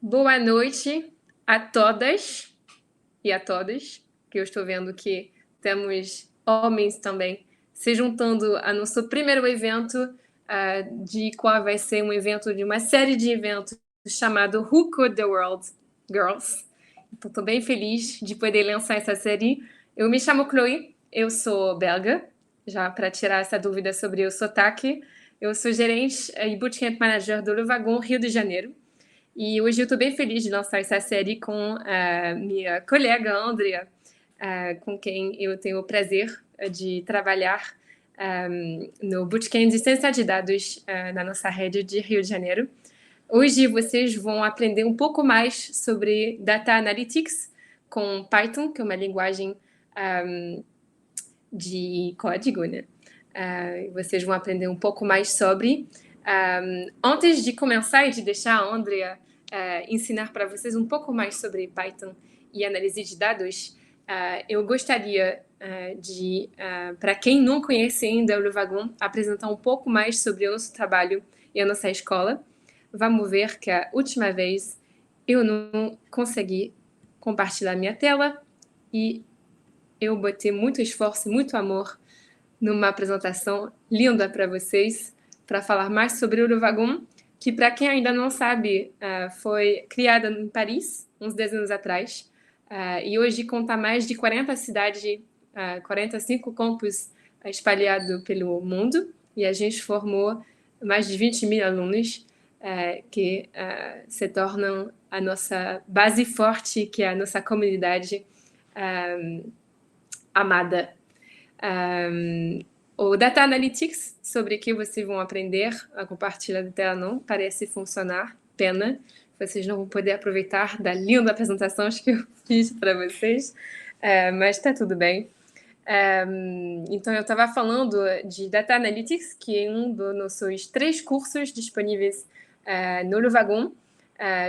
Boa noite a todas e a todos, que eu estou vendo que temos homens também se juntando a nosso primeiro evento, de qual vai ser um evento de uma série de eventos chamado Who Could the World Girls. Então, estou bem feliz de poder lançar essa série. Eu me chamo Chloe, eu sou belga, já para tirar essa dúvida sobre o sotaque. Eu sou gerente e bootcamp manager do Le Wagon, Rio de Janeiro. E hoje eu estou bem feliz de lançar essa série com a minha colega Andrea, com quem eu tenho o prazer de trabalhar no Bootcamp de Ciência de Dados na nossa rede de Rio de Janeiro. Hoje vocês vão aprender um pouco mais sobre Data Analytics com Python, que é uma linguagem de código, né? Vocês vão aprender um pouco mais sobre. Antes de começar e de deixar a Andrea ensinar para vocês um pouco mais sobre Python e análise de dados, eu gostaria de, para quem não conhece ainda o Le Wagon, apresentar um pouco mais sobre o nosso trabalho e a nossa escola. Vamos ver que a última vez eu não consegui compartilhar minha tela e eu botei muito esforço e muito amor numa apresentação linda para vocês, para falar mais sobre o Le Wagon, que, para quem ainda não sabe, foi criada em Paris, uns 10 anos atrás, e hoje conta mais de 40 cidades, 45 campos espalhados pelo mundo, e a gente formou mais de 20 mil alunos que se tornam a nossa base forte, que é a nossa comunidade amada. O Data Analytics, sobre que vocês vão aprender a compartilhar de tela, não parece funcionar. Pena, vocês não vão poder aproveitar da linda apresentação que eu fiz para vocês, mas está tudo bem. Então, eu estava falando de Data Analytics, que é um dos nossos 3 cursos disponíveis no Le Wagon,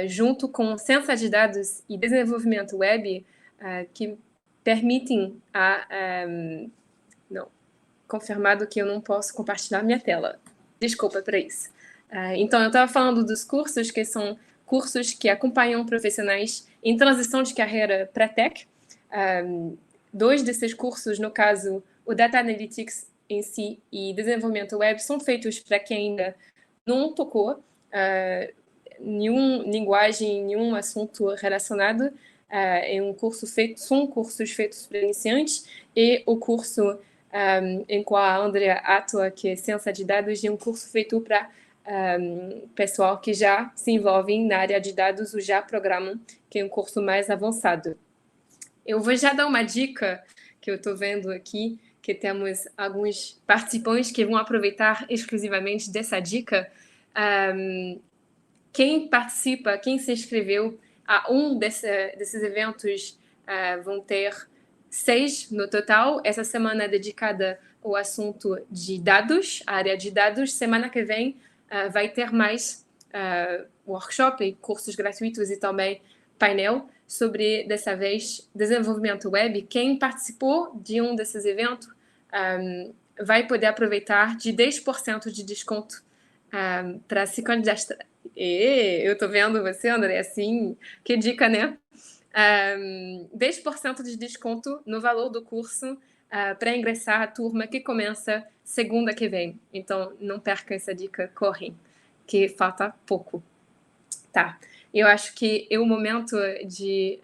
junto com ciência de dados e desenvolvimento web, que permitem não, confirmado que eu não posso compartilhar minha tela. Desculpa para isso. Então, eu estava falando dos cursos, que são cursos que acompanham profissionais em transição de carreira para tech. 2 desses cursos, no caso, o Data Analytics em si e desenvolvimento web, são feitos para quem ainda não tocou nenhuma linguagem, nenhum assunto relacionado. São cursos feitos para iniciantes, e o curso em qual a Andrea atua, que é Ciência de Dados, é um curso feito para pessoal que já se envolve na área de dados ou já programam, que é um curso mais avançado. Eu vou já dar uma dica que eu estou vendo aqui, que temos alguns participantes que vão aproveitar exclusivamente dessa dica. Quem participa, quem se inscreveu a um desses eventos, vão ter 6 no total. Essa semana é dedicada ao assunto de dados, a área de dados. Semana que vem vai ter mais workshop e cursos gratuitos e também painel sobre, dessa vez, desenvolvimento web. Quem participou de um desses eventos vai poder aproveitar de 10% de desconto para se candidatar. Eu tô vendo você, André, assim, que dica, né? 10% de desconto no valor do curso para ingressar a turma que começa segunda que vem. Então, não perca essa dica, correm, que falta pouco. Tá, eu acho que é o momento de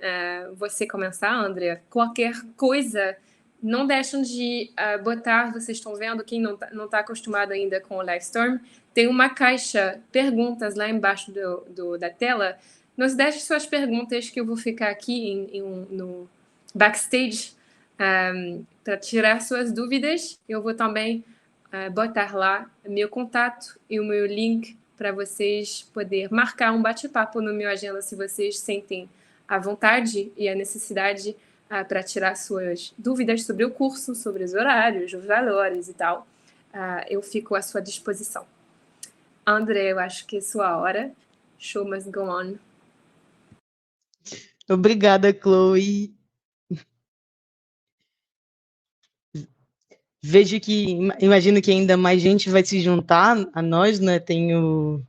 você começar, André. Qualquer coisa, não deixem de botar, vocês estão vendo, quem não tá acostumado ainda com o Livestorm, tem uma caixa perguntas lá embaixo da tela. Nos deixe suas perguntas, que eu vou ficar aqui no backstage para tirar suas dúvidas. Eu vou também botar lá meu contato e o meu link para vocês poderem marcar um bate-papo no meu agenda, se vocês sentem a vontade e a necessidade para tirar suas dúvidas sobre o curso, sobre os horários, os valores e tal. Eu fico à sua disposição. André, eu acho que é sua hora. Show must go on. Obrigada, Chloe. Vejo que, imagino que ainda mais gente vai se juntar a nós, né? Tem o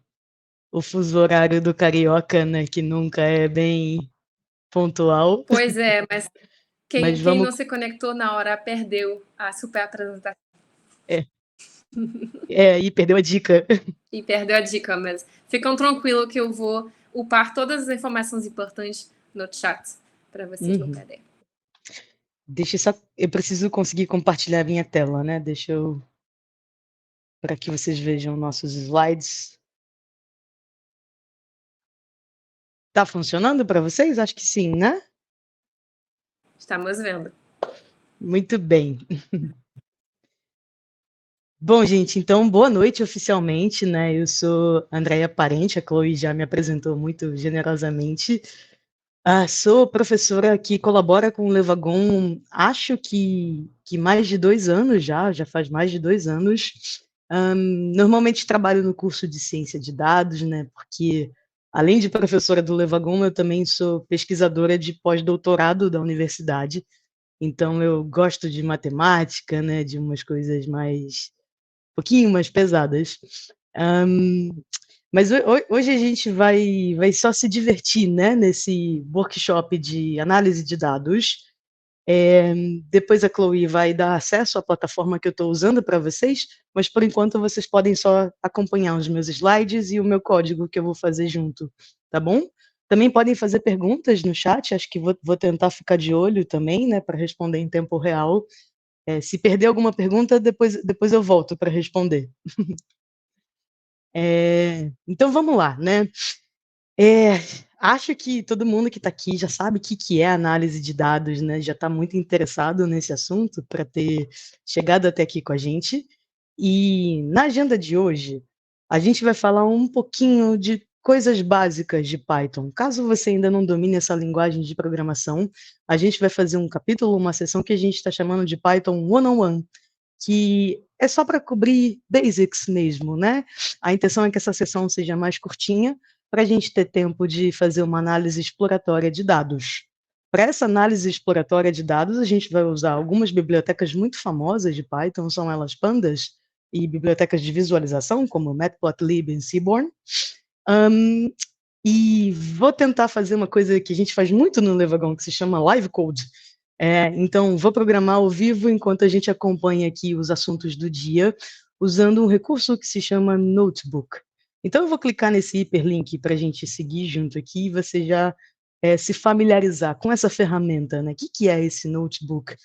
o fuso horário do carioca, né, que nunca é bem pontual, Pois é, mas mas quem vamos. não se conectou na hora perdeu a super apresentação É, e perdeu a dica. e perdeu a dica, mas ficam tranquilos que eu vou upar todas as informações importantes no chat para vocês não Uhum. perderem. Deixa eu só. Eu preciso conseguir compartilhar a minha tela, né? Deixa eu. Para que vocês vejam nossos slides. Tá funcionando para vocês? Acho que sim, né? Estamos vendo. Muito bem. Bom, gente, então boa noite oficialmente, né? Eu sou Andréia Parente, a Chloe já me apresentou muito generosamente. Sou professora que colabora com o Levagon, acho que mais de 2 anos já faz mais de 2 anos. Normalmente trabalho no curso de ciência de dados, né? Porque além de professora do Levagon, eu também sou pesquisadora de pós-doutorado da universidade. Então eu gosto de matemática, né? De umas coisas mais um pouquinho mais pesadas. Hum, mas hoje a gente vai só se divertir, né, nesse workshop de análise de dados. Depois a Chloe vai dar acesso à plataforma que eu estou usando para vocês, mas por enquanto vocês podem só acompanhar os meus slides e o meu código que eu vou fazer junto, tá bom? Também podem fazer perguntas no chat, acho que vou tentar ficar de olho também, né, para responder em tempo real. Se perder alguma pergunta, depois eu volto para responder. Então vamos lá, né? É, acho que todo mundo que está aqui já sabe o que é análise de dados, né? Já está muito interessado nesse assunto para ter chegado até aqui com a gente. E na agenda de hoje, a gente vai falar um pouquinho de coisas básicas de Python. Caso você ainda não domine essa linguagem de programação, a gente vai fazer um capítulo, uma sessão que a gente está chamando de Python One-on-One, que é só para cobrir basics mesmo, né? A intenção é que essa sessão seja mais curtinha, para a gente ter tempo de fazer uma análise exploratória de dados. Para essa análise exploratória de dados, a gente vai usar algumas bibliotecas muito famosas de Python, são elas pandas, e bibliotecas de visualização, como Matplotlib e Seaborn. E vou tentar fazer uma coisa que a gente faz muito no Levagon, que se chama live code. Então, vou programar ao vivo enquanto a gente acompanha aqui os assuntos do dia, usando um recurso que se chama Notebook. Então, eu vou clicar nesse hiperlink para a gente seguir junto aqui e você já se familiarizar com essa ferramenta, né? O que é esse Notebook?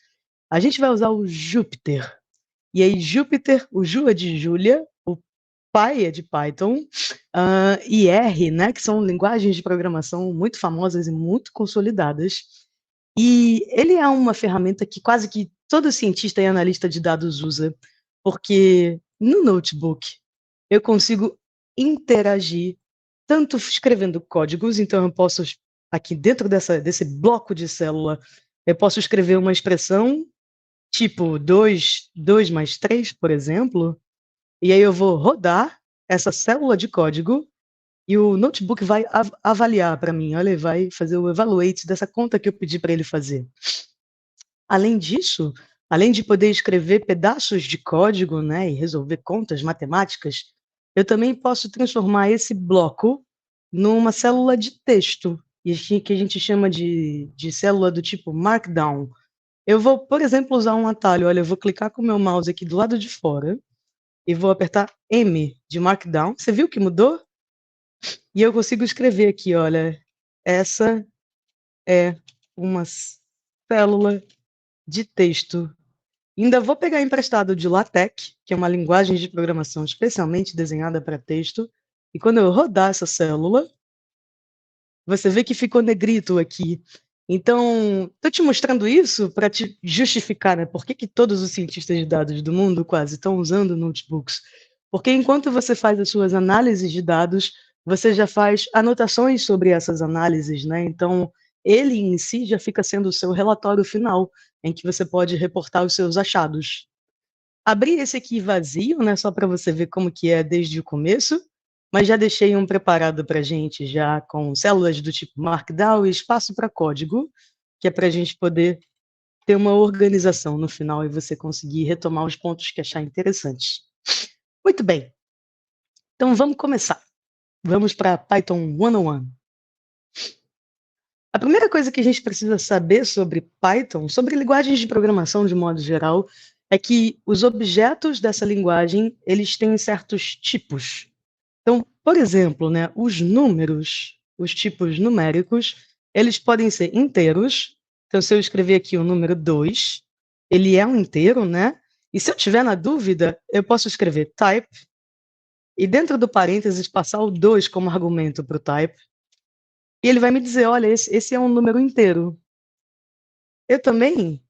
A gente vai usar o Jupyter. E aí, Jupyter, o Ju é de Júlia, o Py é de Python, e R, né, que são linguagens de programação muito famosas e muito consolidadas. E ele é uma ferramenta que quase que todo cientista e analista de dados usa, porque no notebook eu consigo interagir tanto escrevendo códigos, então eu posso, aqui dentro desse bloco de célula, eu posso escrever uma expressão tipo 2 mais 3, por exemplo, e aí eu vou rodar essa célula de código e o notebook vai avaliar para mim, olha, vai fazer o evaluate dessa conta que eu pedi para ele fazer. Além disso, além de poder escrever pedaços de código, né, e resolver contas matemáticas, eu também posso transformar esse bloco numa célula de texto, que a gente chama de célula do tipo Markdown. Eu vou, por exemplo, usar um atalho. Olha, eu vou clicar com o meu mouse aqui do lado de fora e vou apertar M de Markdown. Você viu que mudou? E eu consigo escrever aqui, olha, essa é uma célula de texto. Ainda vou pegar emprestado de LaTeX, que é uma linguagem de programação especialmente desenhada para texto, e quando eu rodar essa célula, você vê que ficou negrito aqui. Então, estou te mostrando isso para te justificar, né? Por que todos os cientistas de dados do mundo quase estão usando notebooks? Porque enquanto você faz as suas análises de dados, você já faz anotações sobre essas análises, né? Então, ele em si já fica sendo o seu relatório final, em que você pode reportar os seus achados. Abri esse aqui vazio, né, só para você ver como que é desde o começo, mas já deixei um preparado para a gente, já com células do tipo Markdown e espaço para código, que é para a gente poder ter uma organização no final e você conseguir retomar os pontos que achar interessantes. Muito bem, então vamos começar. Vamos para Python 101. A primeira coisa que a gente precisa saber sobre Python, sobre linguagens de programação de modo geral, é que os objetos dessa linguagem, eles têm certos tipos. Então, por exemplo, né, os números, os tipos numéricos, eles podem ser inteiros. Então, se eu escrever aqui o número 2, ele é um inteiro, né? E se eu tiver na dúvida, eu posso escrever type e dentro do parênteses passar o 2 como argumento para o type. E ele vai me dizer, olha, esse é um número inteiro. Eu também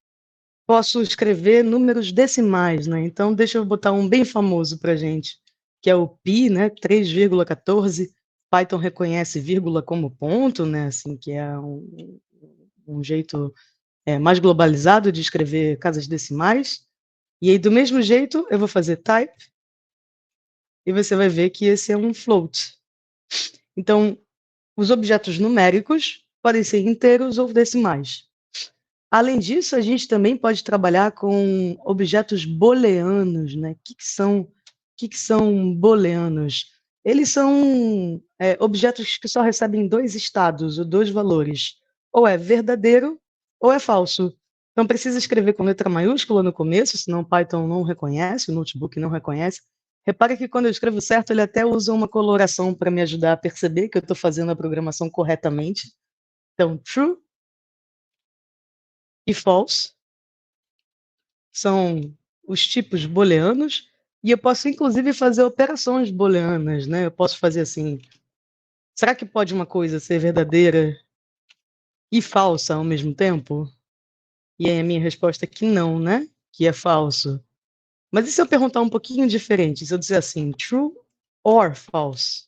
posso escrever números decimais, né? Então, deixa eu botar um bem famoso para a gente, que é o pi, né? 3,14. Python reconhece vírgula como ponto, né? Assim, que é um jeito mais globalizado de escrever casas decimais. E aí, do mesmo jeito, eu vou fazer type, e você vai ver que esse é um float. Então, os objetos numéricos podem ser inteiros ou decimais. Além disso, a gente também pode trabalhar com objetos booleanos, né? O que que são booleanos? Eles são objetos que só recebem dois estados, ou dois valores. Ou é verdadeiro ou é falso. Não precisa escrever com letra maiúscula no começo, senão o Python não reconhece, o notebook não reconhece. Repare que quando eu escrevo certo, ele até usa uma coloração para me ajudar a perceber que eu estou fazendo a programação corretamente. Então, true e false são os tipos booleanos, e eu posso inclusive fazer operações booleanas, né? Eu posso fazer assim, será que pode uma coisa ser verdadeira e falsa ao mesmo tempo? E aí a minha resposta é que não, né? Que é falso. Mas e se eu perguntar um pouquinho diferente? Se eu dizer assim, true or false?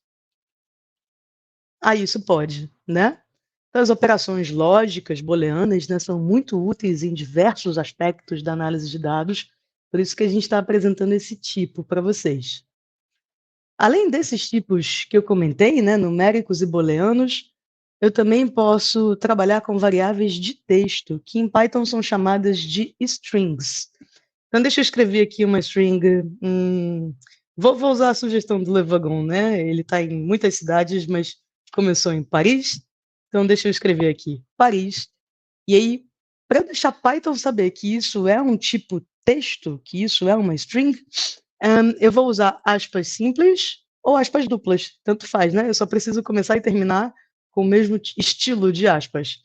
Ah, isso pode, né? Então, as operações lógicas booleanas, né, são muito úteis em diversos aspectos da análise de dados, por isso que a gente está apresentando esse tipo para vocês. Além desses tipos que eu comentei, né, numéricos e booleanos, eu também posso trabalhar com variáveis de texto, que em Python são chamadas de strings. Então, deixa eu escrever aqui uma string. Vou usar a sugestão do Levagon, né? Ele está em muitas cidades, mas começou em Paris. Então, deixa eu escrever aqui Paris. E aí, para deixar Python saber que isso é um tipo texto, que isso é uma string, eu vou usar aspas simples ou aspas duplas, tanto faz, né? Eu só preciso começar e terminar com o mesmo estilo de aspas.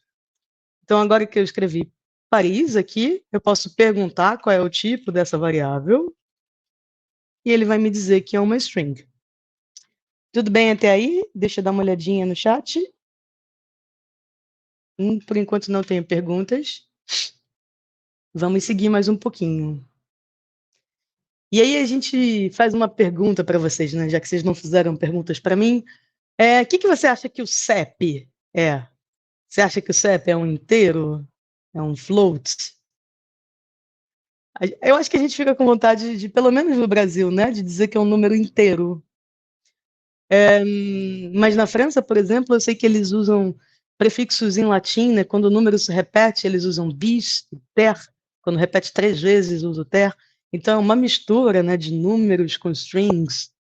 Então, agora que eu escrevi Paris aqui, eu posso perguntar qual é o tipo dessa variável e ele vai me dizer que é uma string. Tudo bem até aí? Deixa eu dar uma olhadinha no chat. Por enquanto não tenho perguntas. Vamos seguir mais um pouquinho. E aí a gente faz uma pergunta para vocês, né? Já que vocês não fizeram perguntas para mim. O que você acha que o CEP é? Você acha que o CEP é um inteiro? É um float? Eu acho que a gente fica com vontade de, pelo menos no Brasil, né, de dizer que é um número inteiro. Mas na França, por exemplo, eu sei que eles usam prefixos em latim, né? Quando o número se repete, eles usam bis, ter. Quando repete 3 vezes, usa o ter. Então, é uma mistura, né, de números com strings.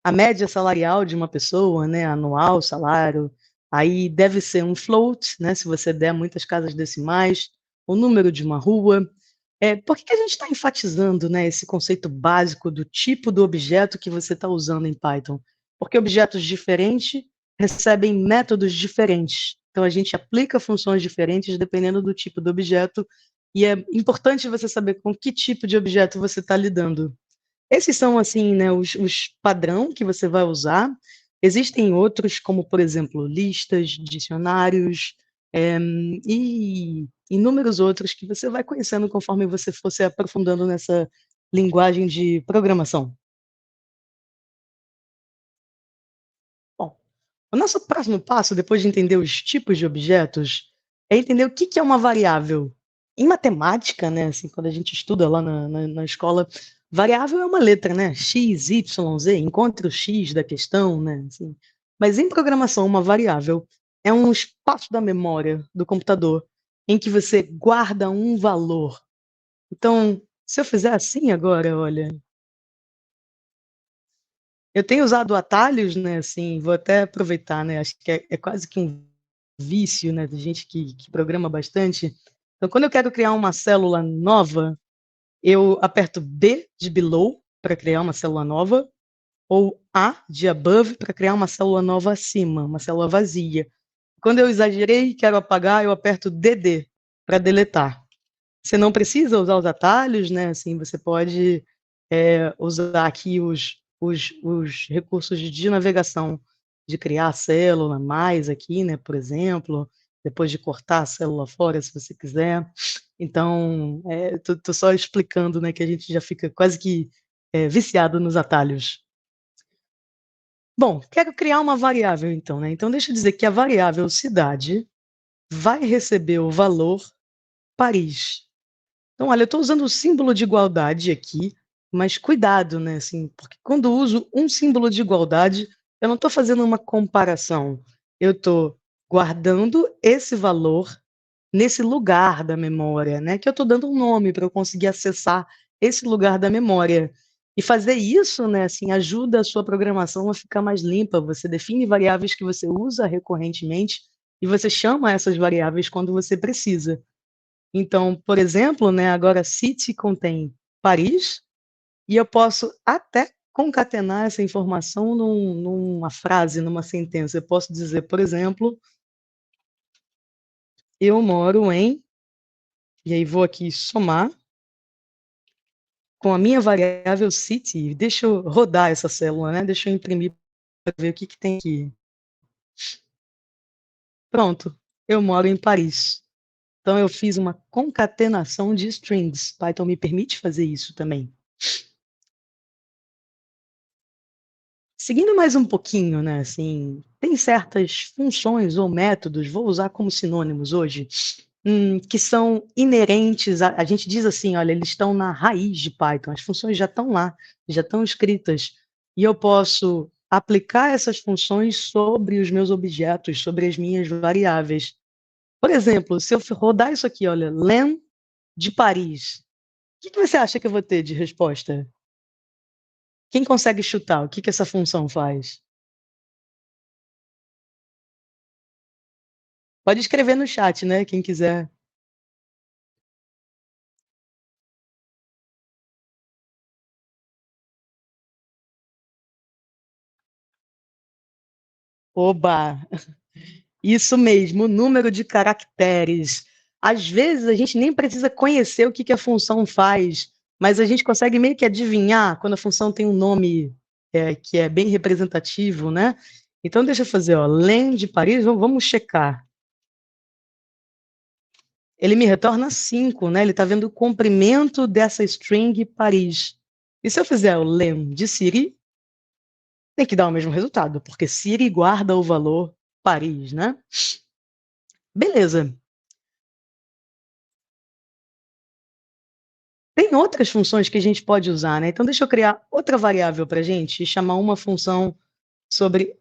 A média salarial de uma pessoa, né, anual, salário, aí deve ser um float, né, se você der muitas casas decimais, o número de uma rua. Por que a gente está enfatizando, né, esse conceito básico do tipo do objeto que você está usando em Python? Porque objetos diferentes recebem métodos diferentes. Então, a gente aplica funções diferentes dependendo do tipo do objeto, e é importante você saber com que tipo de objeto você está lidando. Esses são, assim, né, os padrão que você vai usar. Existem outros, como, por exemplo, listas, dicionários, e inúmeros outros que você vai conhecendo conforme você for se aprofundando nessa linguagem de programação. Bom, o nosso próximo passo, depois de entender os tipos de objetos, é entender o que que é uma variável. Em matemática, né, assim, quando a gente estuda lá na escola, variável é uma letra, né? X, Y, Z, encontre o X da questão, né? Assim. Mas em programação, uma variável é um espaço da memória do computador em que você guarda um valor. Então, se eu fizer assim agora, olha, Eu tenho usado atalhos, né, assim, vou até aproveitar, né, acho que é quase que um vício, né, de gente que programa bastante. Então, quando eu quero criar uma célula nova, eu aperto B de below para criar uma célula nova, ou A de above para criar uma célula nova acima, uma célula vazia. Quando eu exagerei e quero apagar, eu aperto DD para deletar. Você não precisa usar os atalhos, né? Assim, você pode usar aqui os recursos de navegação, de criar a célula mais aqui, né? Por exemplo, depois de cortar a célula fora, se você quiser. Então, tô só explicando, né? Que a gente já fica quase que viciado nos atalhos. Bom, quero criar uma variável, então, né? Então, deixa eu dizer que a variável cidade vai receber o valor Paris. Então, olha, eu estou usando o símbolo de igualdade aqui, mas cuidado, né? Assim, porque quando uso um símbolo de igualdade, eu não estou fazendo uma comparação. Eu estou guardando esse valor nesse lugar da memória, né? Que eu estou dando um nome para eu conseguir acessar esse lugar da memória. E fazer isso, né, assim, ajuda a sua programação a ficar mais limpa. Você define variáveis que você usa recorrentemente e você chama essas variáveis quando você precisa. Então, por exemplo, né, agora city contém Paris, e eu posso até concatenar essa informação numa frase, numa sentença. Eu posso dizer, por exemplo, eu moro em, e aí vou aqui somar com a minha variável city. Deixa eu rodar essa célula, né? Deixa eu imprimir para ver o que tem aqui. Pronto, eu moro em Paris. Então, eu fiz uma concatenação de strings. Python me permite fazer isso também. Seguindo mais um pouquinho, né, assim, tem certas funções ou métodos, vou usar como sinônimos hoje, que são inerentes, a gente diz assim, olha, eles estão na raiz de Python, as funções já estão lá, já estão escritas, e eu posso aplicar essas funções sobre os meus objetos, sobre as minhas variáveis. Por exemplo, se eu rodar isso aqui, olha, len de Paris, o que você acha que eu vou ter de resposta? Quem consegue chutar? O que essa função faz? Pode escrever no chat, né, quem quiser. Oba! Isso mesmo, o número de caracteres. Às vezes a gente nem precisa conhecer o que a função faz, mas a gente consegue meio que adivinhar quando a função tem um nome que é bem representativo, né? Então deixa eu fazer, ó, len de Paris, vamos checar. Ele me retorna 5, né? Ele está vendo o comprimento dessa string Paris. E se eu fizer o len de Siri, tem que dar o mesmo resultado, porque Siri guarda o valor Paris, né? Beleza. Tem outras funções que a gente pode usar, né? Então, deixa eu criar outra variável para a gente e chamar uma função sobre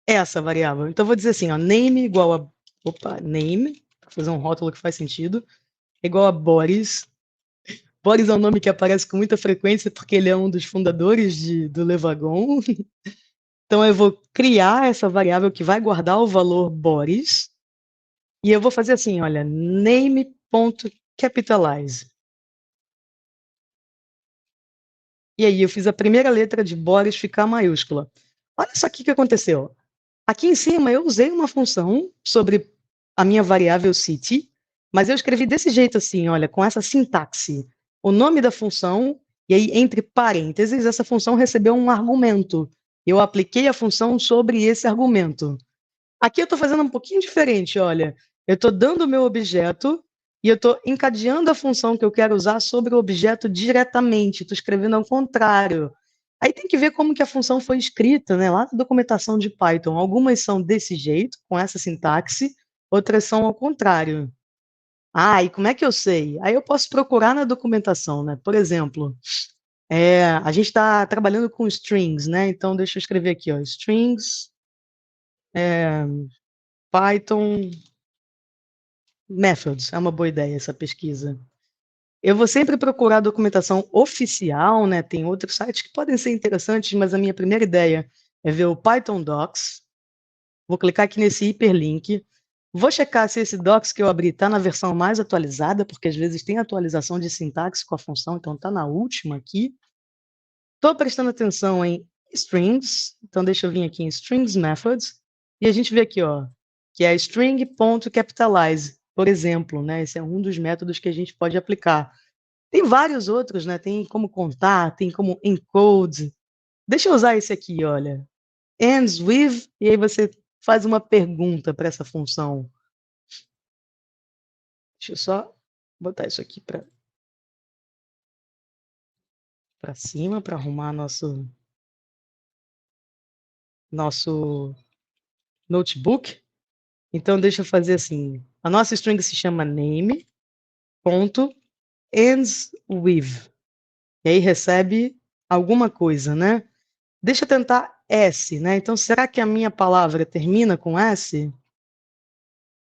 essa variável. Então, eu vou dizer assim, ó, name igual a... Opa, name, vou fazer um rótulo que faz sentido, igual a Boris. Boris é um nome que aparece com muita frequência porque ele é um dos fundadores do Levagon. Então, eu vou criar essa variável que vai guardar o valor Boris. E eu vou fazer assim, olha, name.capitalize. E aí eu fiz a primeira letra de Boris ficar maiúscula. Olha só o que aconteceu. Aqui em cima eu usei uma função sobre a minha variável city, mas eu escrevi desse jeito assim, olha, com essa sintaxe. O nome da função, e aí entre parênteses, essa função recebeu um argumento. Eu apliquei a função sobre esse argumento. Aqui eu estou fazendo um pouquinho diferente, olha. Eu estou dando o meu objeto e eu estou encadeando a função que eu quero usar sobre o objeto diretamente. Estou escrevendo ao contrário. Aí tem que ver como que a função foi escrita, né? Lá na documentação de Python. Algumas são desse jeito, com essa sintaxe, outras são ao contrário. Ah, e como é que eu sei? Aí eu posso procurar na documentação, né? Por exemplo, a gente está trabalhando com strings, né? Então, deixa eu escrever aqui, ó, strings, Python, methods, é uma boa ideia essa pesquisa. Eu vou sempre procurar documentação oficial, né? Tem outros sites que podem ser interessantes, mas a minha primeira ideia é ver o Python Docs. Vou clicar aqui nesse hiperlink. Vou checar se esse docs que eu abri está na versão mais atualizada, porque às vezes tem atualização de sintaxe com a função, então está na última aqui. Estou prestando atenção em strings, então deixa eu vir aqui em strings methods, e a gente vê aqui, ó, que é string.capitalize, por exemplo, né? Esse é um dos métodos que a gente pode aplicar. Tem vários outros, né? Tem como contar, tem como encode. Deixa eu usar esse aqui, olha. Ends with, e aí você faz uma pergunta para essa função. Deixa eu só botar isso aqui para cima para arrumar nosso notebook. Então deixa eu fazer assim. A nossa string se chama name ponto ends with. E aí recebe alguma coisa, né? Deixa eu tentar S, né? Então será que a minha palavra termina com S?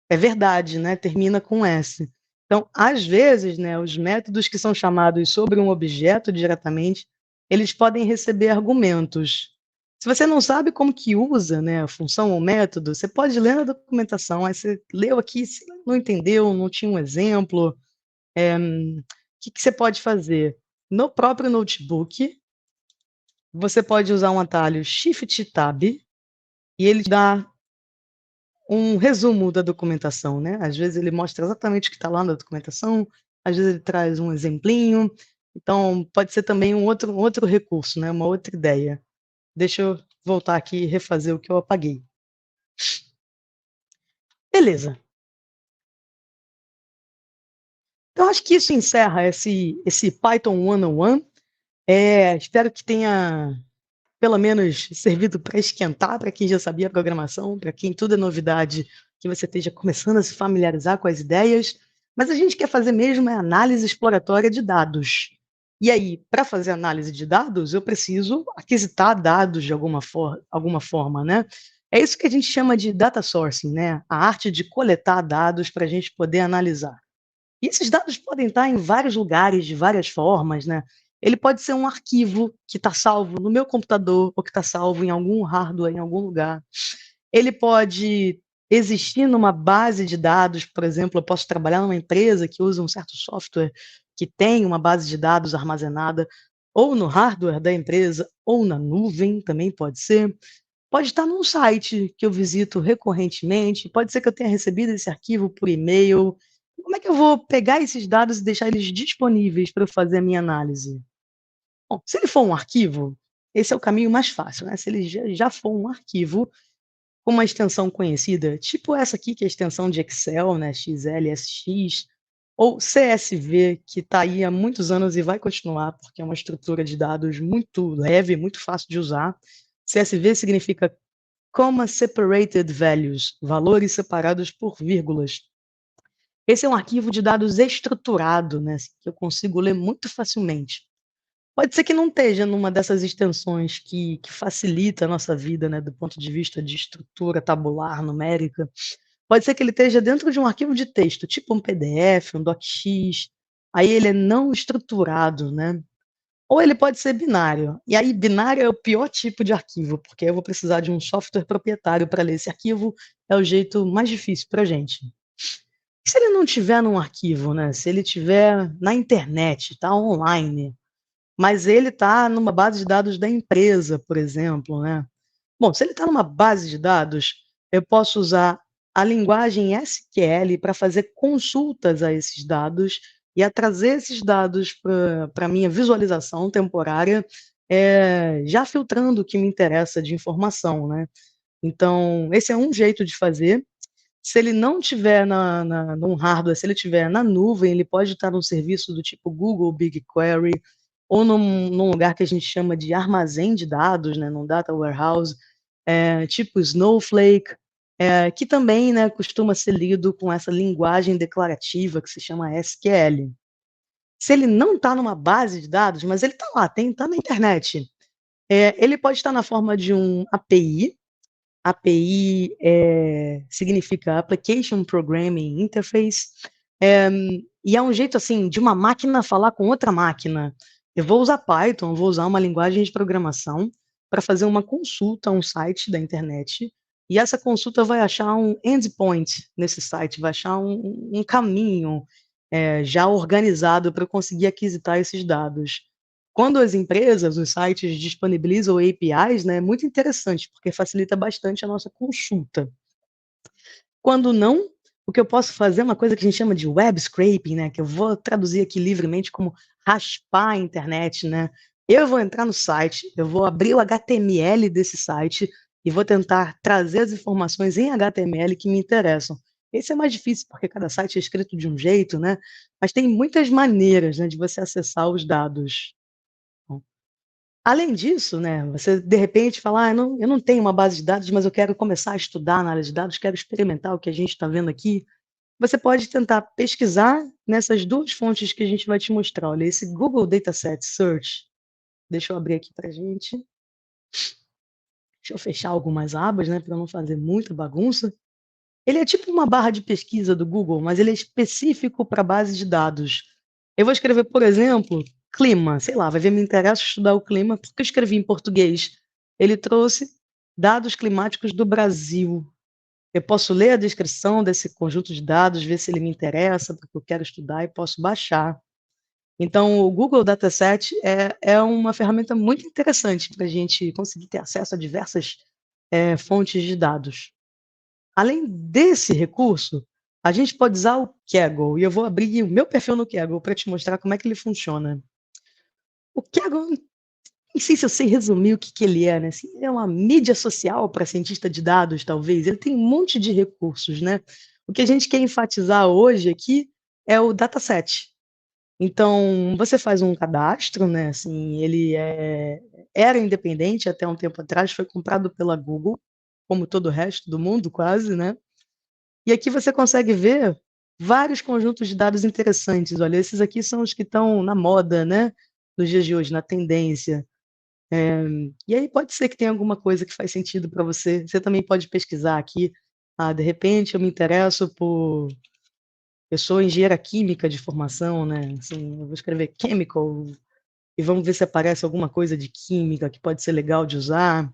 É verdade, né? Termina com S. Então, às vezes, né, os métodos que são chamados sobre um objeto diretamente, eles podem receber argumentos. Se você não sabe como que usa, né, a função ou método, você pode ler na documentação, aí você leu aqui, se não entendeu, não tinha um exemplo, o que você pode fazer? No próprio notebook, você pode usar um atalho Shift Tab, e ele dá um resumo da documentação, né? Às vezes ele mostra exatamente o que está lá na documentação, às vezes ele traz um exemplinho. Então, pode ser também um outro recurso, né? Uma outra ideia. Deixa eu voltar aqui e refazer o que eu apaguei. Beleza. Então, acho que isso encerra esse Python 101. Espero que tenha, pelo menos, servido para esquentar, para quem já sabia a programação, para quem tudo é novidade, que você esteja começando a se familiarizar com as ideias. Mas a gente quer fazer mesmo análise exploratória de dados. E aí, para fazer análise de dados, eu preciso aquisitar dados de alguma forma, né? É isso que a gente chama de data sourcing, né? A arte de coletar dados para a gente poder analisar. E esses dados podem estar em vários lugares, de várias formas, né? Ele pode ser um arquivo que está salvo no meu computador ou que está salvo em algum hardware, em algum lugar. Ele pode existir numa base de dados, por exemplo, eu posso trabalhar numa empresa que usa um certo software que tem uma base de dados armazenada ou no hardware da empresa ou na nuvem, também pode ser. Pode estar num site que eu visito recorrentemente, pode ser que eu tenha recebido esse arquivo por e-mail. Como é que eu vou pegar esses dados e deixar eles disponíveis para eu fazer a minha análise? Bom, se ele for um arquivo, esse é o caminho mais fácil, né? Se ele já for um arquivo com uma extensão conhecida, tipo essa aqui, que é a extensão de Excel, né? XLSX, ou CSV, que está aí há muitos anos e vai continuar, porque é uma estrutura de dados muito leve, muito fácil de usar. CSV significa Comma Separated Values, valores separados por vírgulas. Esse é um arquivo de dados estruturado, né, que eu consigo ler muito facilmente. Pode ser que não esteja numa dessas extensões que facilita a nossa vida, né, do ponto de vista de estrutura tabular, numérica. Pode ser que ele esteja dentro de um arquivo de texto, tipo um PDF, um docx. Aí ele é não estruturado, né? Ou ele pode ser binário. E aí, binário é o pior tipo de arquivo, porque eu vou precisar de um software proprietário para ler esse arquivo, é o jeito mais difícil para a gente. E se ele não tiver num arquivo, né? Se ele tiver na internet, está online, mas ele está numa base de dados da empresa, por exemplo, né? Bom, se ele está numa base de dados, eu posso usar a linguagem SQL para fazer consultas a esses dados e a trazer esses dados para a minha visualização temporária, já filtrando o que me interessa de informação, né? Então, esse é um jeito de fazer. Se ele não tiver num hardware, se ele tiver na nuvem, ele pode estar num serviço do tipo Google BigQuery, ou num lugar que a gente chama de armazém de dados, né, num data warehouse, tipo Snowflake, que também, né, costuma ser lido com essa linguagem declarativa que se chama SQL. Se ele não está numa base de dados, mas ele está lá, está na internet, ele pode estar na forma de um API. API significa Application Programming Interface. E é um jeito, assim, de uma máquina falar com outra máquina. Eu vou usar Python, vou usar uma linguagem de programação para fazer uma consulta a um site da internet, e essa consulta vai achar um endpoint nesse site, vai achar um caminho, já organizado para eu conseguir aquisitar esses dados. Quando as empresas, os sites disponibilizam APIs, né, é muito interessante, porque facilita bastante a nossa consulta. Quando não, o que eu posso fazer é uma coisa que a gente chama de web scraping, né, que eu vou traduzir aqui livremente como raspar a internet, né. Eu vou entrar no site, eu vou abrir o HTML desse site e vou tentar trazer as informações em HTML que me interessam. Esse é mais difícil, porque cada site é escrito de um jeito, né, mas tem muitas maneiras, né, de você acessar os dados. Além disso, né, você de repente fala: "Ah, eu não tenho uma base de dados, mas eu quero começar a estudar análise de dados, quero experimentar o que a gente está vendo aqui". Você pode tentar pesquisar nessas 2 fontes que a gente vai te mostrar. Olha, esse Google Dataset Search, deixa eu abrir aqui pra gente. Deixa eu fechar algumas abas, né, para não fazer muita bagunça. Ele é tipo uma barra de pesquisa do Google, mas ele é específico para base de dados. Eu vou escrever, por exemplo, clima, sei lá, vai ver, me interessa estudar o clima, porque eu escrevi em português. Ele trouxe dados climáticos do Brasil. Eu posso ler a descrição desse conjunto de dados, ver se ele me interessa, porque eu quero estudar, e posso baixar. Então, o Google Dataset é uma ferramenta muito interessante para a gente conseguir ter acesso a diversas fontes de dados. Além desse recurso, a gente pode usar o Kaggle, e eu vou abrir o meu perfil no Kaggle para te mostrar como é que ele funciona. O Kaggle, nem sei se eu sei resumir o que, que ele é, né? Assim, é uma mídia social para cientista de dados, talvez. Ele tem um monte de recursos, né? O que a gente quer enfatizar hoje aqui é o dataset. Então, você faz um cadastro, né? Assim, ele era independente até um tempo atrás, foi comprado pela Google, como todo o resto do mundo, quase, né? E aqui você consegue ver vários conjuntos de dados interessantes. Olha, esses aqui são os que estão na moda, né? Nos dias de hoje, na tendência. E aí pode ser que tenha alguma coisa que faz sentido para você. Você também pode pesquisar aqui. Ah, de repente eu me interesso por. Eu sou engenheira química de formação, né? Assim, eu vou escrever chemical e vamos ver se aparece alguma coisa de química que pode ser legal de usar.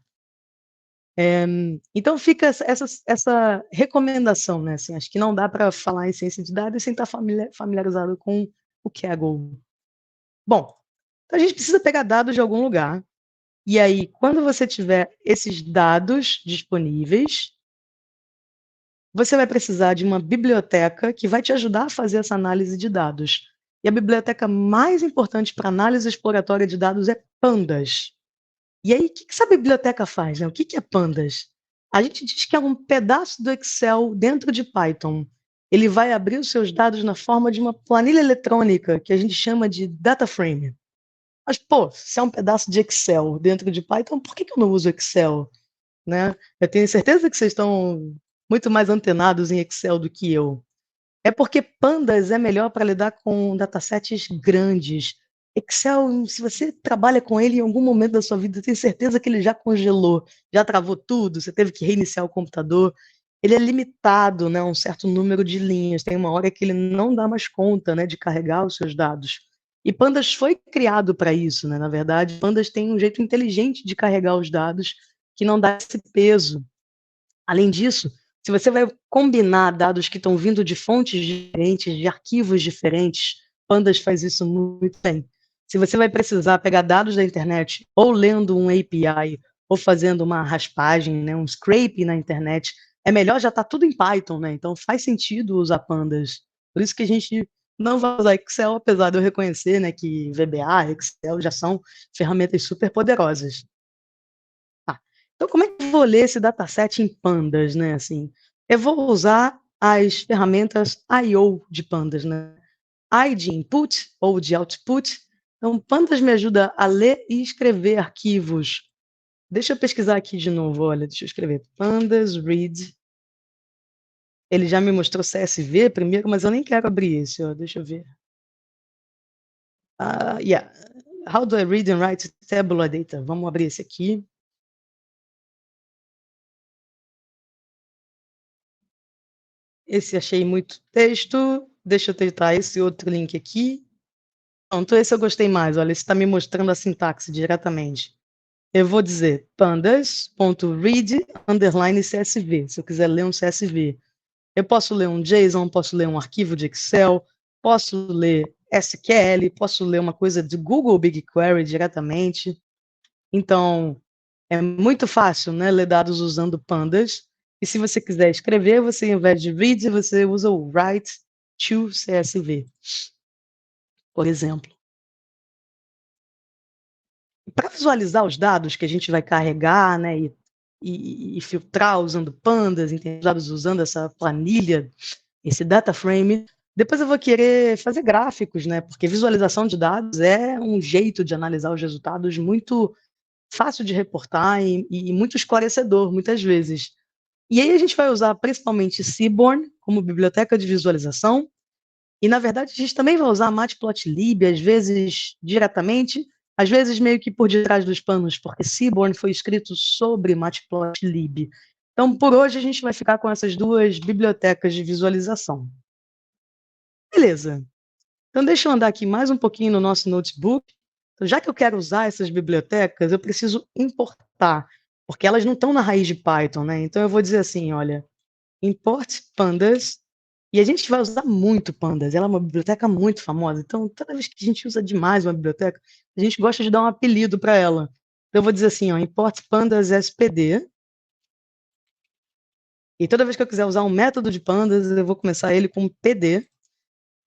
Então fica essa recomendação, né? Assim, acho que não dá para falar em ciência de dados sem estar familiarizado com o Kaggle. Bom, então a gente precisa pegar dados de algum lugar. E aí, quando você tiver esses dados disponíveis, você vai precisar de uma biblioteca que vai te ajudar a fazer essa análise de dados. E a biblioteca mais importante para análise exploratória de dados é Pandas. E aí, o que essa biblioteca faz, né? O que é Pandas? A gente diz que é um pedaço do Excel dentro de Python. Ele vai abrir os seus dados na forma de uma planilha eletrônica, que a gente chama de data frame. Mas, pô, se é um pedaço de Excel dentro de Python, por que eu não uso Excel? Né? Eu tenho certeza que vocês estão muito mais antenados em Excel do que eu. É porque Pandas é melhor para lidar com datasets grandes. Excel, se você trabalha com ele em algum momento da sua vida, eu tenho certeza que ele já congelou, já travou tudo, você teve que reiniciar o computador. Ele é limitado, né, a um certo número de linhas. Tem uma hora que ele não dá mais conta, né, de carregar os seus dados. E Pandas foi criado para isso, né? Na verdade, Pandas tem um jeito inteligente de carregar os dados que não dá esse peso. Além disso, se você vai combinar dados que estão vindo de fontes diferentes, de arquivos diferentes, Pandas faz isso muito bem. Se você vai precisar pegar dados da internet, ou lendo um API, ou fazendo uma raspagem, né, um scrape na internet, é melhor já estar tudo em Python, né? Então faz sentido usar Pandas. Por isso que a gente não vai usar Excel, apesar de eu reconhecer, né, que VBA, Excel já são ferramentas super poderosas. Tá. Então como é que eu vou ler esse dataset em pandas, né, assim? Eu vou usar as ferramentas I/O de pandas, né? I de input ou de output. Então pandas me ajuda a ler e escrever arquivos. Deixa eu pesquisar aqui de novo, olha, deixa eu escrever pandas read. Ele já me mostrou CSV primeiro, mas eu nem quero abrir esse, ó, deixa eu ver. Yeah. How do I read and write tabular data? Vamos abrir esse aqui. Esse achei muito texto. deixa eu tentar esse outro link aqui. Pronto, esse eu gostei mais. Olha, esse está me mostrando a sintaxe diretamente. Eu vou dizer pandas.read_CSV, se eu quiser ler um CSV. Eu posso ler um JSON, posso ler um arquivo de Excel, posso ler SQL, posso ler uma coisa de Google BigQuery diretamente. Então, é muito fácil, né, ler dados usando pandas. E se você quiser escrever, você, ao invés de read, você usa o write to CSV, por exemplo. Para visualizar os dados que a gente vai carregar, né, e filtrar usando pandas, entender os dados usando essa planilha, esse data frame, depois eu vou querer fazer gráficos, né, porque visualização de dados é um jeito de analisar os resultados muito fácil de reportar e muito esclarecedor, muitas vezes. E aí a gente vai usar principalmente Seaborn como biblioteca de visualização, e na verdade a gente também vai usar Matplotlib, às vezes diretamente, às vezes meio que por detrás dos panos, porque Seaborn foi escrito sobre Matplotlib. Então, por hoje, a gente vai ficar com essas duas bibliotecas de visualização. Beleza. Então, deixa eu andar aqui mais um pouquinho no nosso notebook. Então, já que eu quero usar essas bibliotecas, eu preciso importar, porque elas não estão na raiz de Python, né? Então, eu vou dizer assim, olha, import pandas, e a gente vai usar muito pandas, ela é uma biblioteca muito famosa, então toda vez que a gente usa demais uma biblioteca, a gente gosta de dar um apelido para ela. Então, eu vou dizer assim, ó, import pandas spd, e toda vez que eu quiser usar um método de pandas, eu vou começar ele com pd,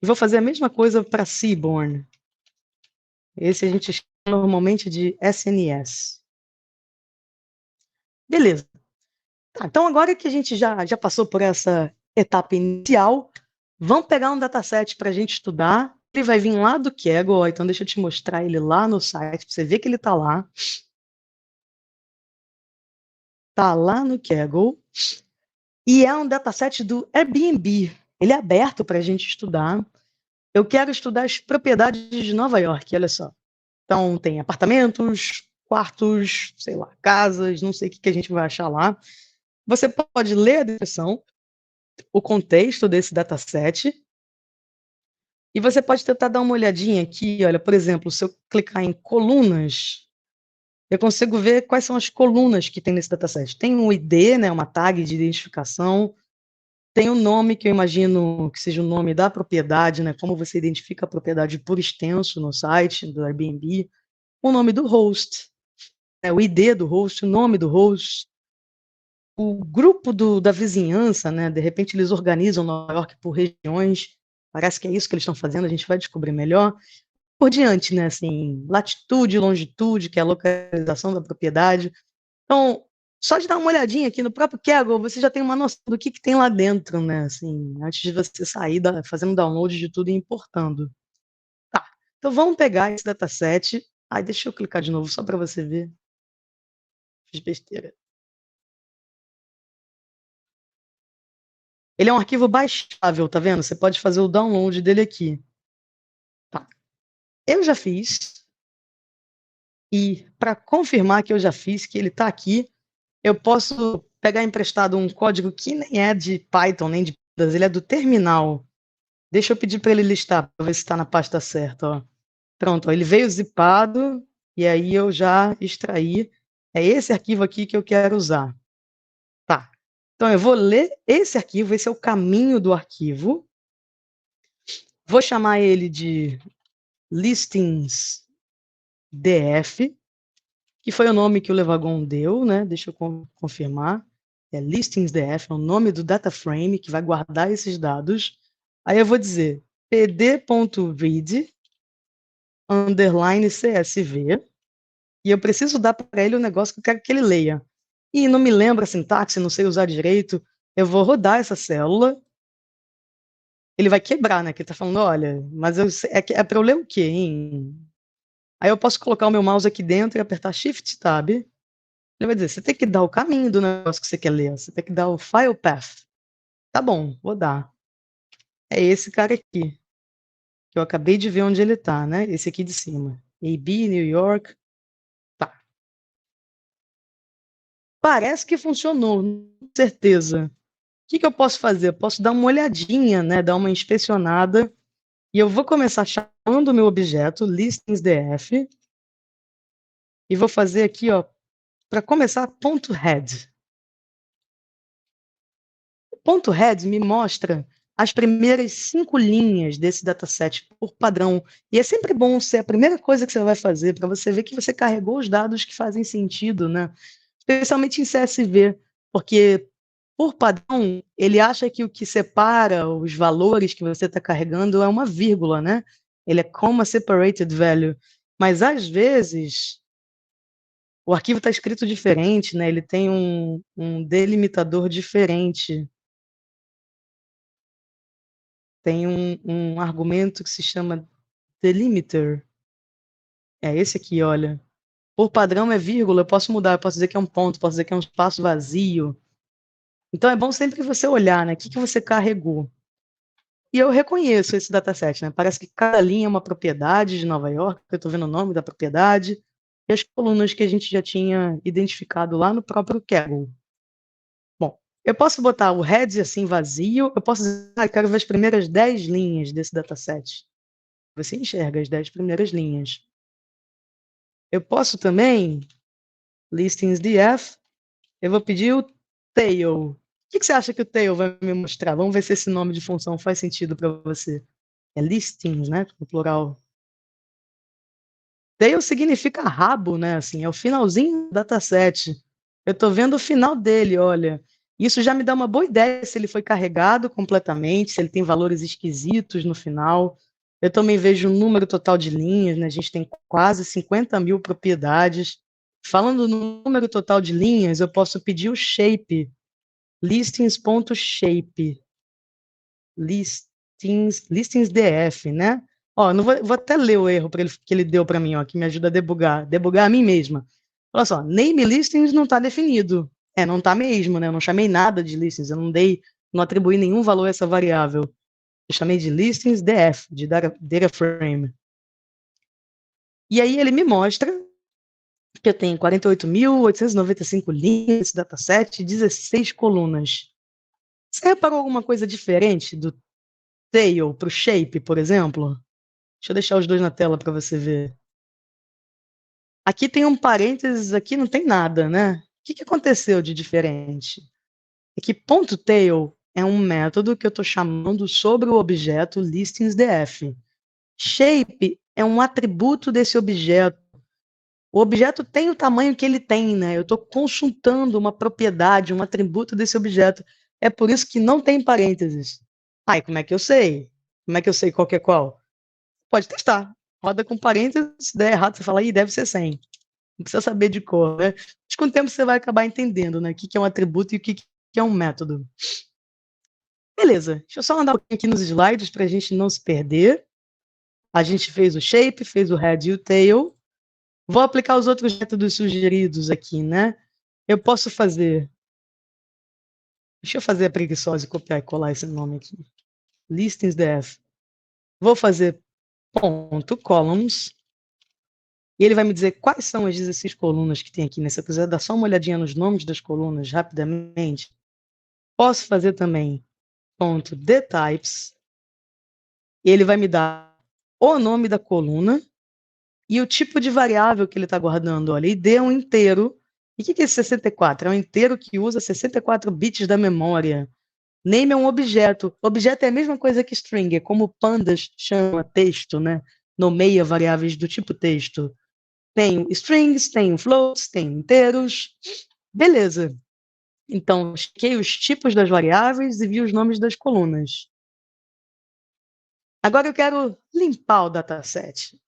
e vou fazer a mesma coisa para Seaborn. Esse a gente chama normalmente de SNS. Beleza. Tá, então, agora que a gente já passou por essa etapa inicial, vamos pegar um dataset para a gente estudar. Ele vai vir lá do Kaggle, então deixa eu te mostrar ele lá no site, para você ver que ele está lá. Está lá no Kaggle. E é um dataset do Airbnb. Ele é aberto para a gente estudar. Eu quero estudar as propriedades de Nova York, olha só. Então, tem apartamentos, quartos, sei lá, casas, não sei o que a gente vai achar lá. Você pode ler a descrição, o contexto desse dataset, e você pode tentar dar uma olhadinha aqui, olha, por exemplo, se eu clicar em colunas, eu consigo ver quais são as colunas que tem nesse dataset. Tem um ID, né, uma tag de identificação, tem o nome, que eu imagino que seja o nome da propriedade, né, como você identifica a propriedade por extenso no site do Airbnb, o nome do host, né, o ID do host, o nome do host, o grupo da vizinhança, né, de repente eles organizam Nova York por regiões, parece que é isso que eles estão fazendo, a gente vai descobrir melhor. Por diante, né, assim, latitude, longitude, que é a localização da propriedade. Então, só de dar uma olhadinha aqui no próprio Kaggle, você já tem uma noção do que tem lá dentro, né, assim, antes de você sair fazendo download de tudo e importando. Tá, então vamos pegar esse dataset. Ai, deixa eu clicar de novo, só para você ver. Fiz besteira. Ele é um arquivo baixável, tá vendo? Você pode fazer o download dele aqui. Tá. Eu já fiz. E para confirmar que eu já fiz, que ele está aqui, eu posso pegar emprestado um código que nem é de Python, nem de Pandas, ele é do terminal. Deixa eu pedir para ele listar, para ver se está na pasta certa. Ó. Pronto, ó, ele veio zipado, e aí eu já extraí. É esse arquivo aqui que eu quero usar. Tá. Então, eu vou ler esse arquivo, esse é o caminho do arquivo. Vou chamar ele de listingsdf, que foi o nome que o Levagon deu, né? Deixa eu confirmar. É listingsdf, é o nome do data frame que vai guardar esses dados. Aí eu vou dizer pd.read _csv, e eu preciso dar para ele o negócio que eu quero que ele leia. E não me lembro a sintaxe, não sei usar direito. Eu vou rodar essa célula. Ele vai quebrar, né? Que ele está falando, olha, mas é para eu ler o quê, hein? Aí eu posso colocar o meu mouse aqui dentro e apertar Shift Tab. Ele vai dizer, você tem que dar o caminho do negócio que você quer ler, você tem que dar o file path. Tá bom, vou dar. É esse cara aqui, que eu acabei de ver onde ele tá, né? Esse aqui de cima. AB, New York. Tá. Parece que funcionou, com certeza. que eu posso fazer? Eu posso dar uma olhadinha, né, dar uma inspecionada, e eu vou começar chamando o meu objeto, listingsdf, e vou fazer aqui, ó, para começar, ponto .head. O ponto .head me mostra as primeiras 5 linhas desse dataset por padrão. E é sempre bom ser a primeira coisa que você vai fazer, para você ver que você carregou os dados que fazem sentido, né? Especialmente em CSV, porque por padrão, ele acha que o que separa os valores que você está carregando é uma vírgula, né? Ele é comma separated value. Mas às vezes o arquivo está escrito diferente, né? Ele tem um delimitador diferente. Tem um argumento que se chama delimiter. É esse aqui, olha. Por padrão é vírgula, eu posso mudar, eu posso dizer que é um ponto, posso dizer que é um espaço vazio. Então é bom sempre você olhar, né? O que você carregou. E eu reconheço esse dataset, né? Parece que cada linha é uma propriedade de Nova York, eu estou vendo o nome da propriedade, e as colunas que a gente já tinha identificado lá no próprio Kaggle. Bom, eu posso botar o head assim vazio, eu posso dizer, eu quero ver as primeiras 10 linhas desse dataset. Você enxerga as 10 primeiras linhas. Eu posso também, listingsdf, eu vou pedir o tail. O que você acha que o tail vai me mostrar? Vamos ver se esse nome de função faz sentido para você. É listings, né? No plural. Tail significa rabo, né? Assim, é o finalzinho do dataset. Eu estou vendo o final dele, olha. Isso já me dá uma boa ideia se ele foi carregado completamente, se ele tem valores esquisitos no final. Eu também vejo o número total de linhas, né? A gente tem quase 50 mil propriedades. Falando no número total de linhas, eu posso pedir o shape, listings.shape, listingsdf, né? Ó, não vou até ler o erro que ele deu para mim, ó, que me ajuda a debugar a mim mesma. Olha só, name listings não está definido. Não está mesmo, né? Eu não chamei nada de listings, eu não atribuí nenhum valor a essa variável. Eu chamei de listingsdf, de data frame. E aí ele me mostra que eu tenho 48.895 linhas nesse dataset, 16 colunas. Você reparou alguma coisa diferente do tail para o shape, por exemplo? Deixa eu deixar os dois na tela para você ver. Aqui tem um parênteses, aqui não tem nada, né? O que aconteceu de diferente? É que .tail é um método que eu estou chamando sobre o objeto listingsdf. Shape é um atributo desse objeto. O objeto tem o tamanho que ele tem, né? Eu estou consultando uma propriedade, um atributo desse objeto. É por isso que não tem parênteses. Ai, como é que eu sei? Como é que eu sei qual que é qual? Pode testar. Roda com parênteses, se der errado, você fala, ih, deve ser 100. Não precisa saber de cor, né? Mas com o tempo você vai acabar entendendo, né? O que é um atributo e o que é um método. Beleza, deixa eu só andar um pouquinho aqui nos slides para a gente não se perder. A gente fez o shape, fez o head e o tail. Vou aplicar os outros métodos sugeridos aqui, né? Eu posso fazer... Deixa eu fazer a preguiçosa e copiar e colar esse nome aqui. Listingsdf. Vou fazer ponto columns. E ele vai me dizer quais são as 16 colunas que tem aqui, né? Se eu quiser dar só uma olhadinha nos nomes das colunas rapidamente, posso fazer também ponto .dtypes, e ele vai me dar o nome da coluna e o tipo de variável que ele está guardando. Olha, id é um inteiro. E o que é esse 64? É um inteiro que usa 64 bits da memória. Name é um objeto. Objeto é a mesma coisa que string, é como pandas chama texto, né? Nomeia variáveis do tipo texto. Tenho strings, tenho floats, tenho inteiros. Beleza. Então, chequei os tipos das variáveis e vi os nomes das colunas. Agora eu quero limpar o dataset.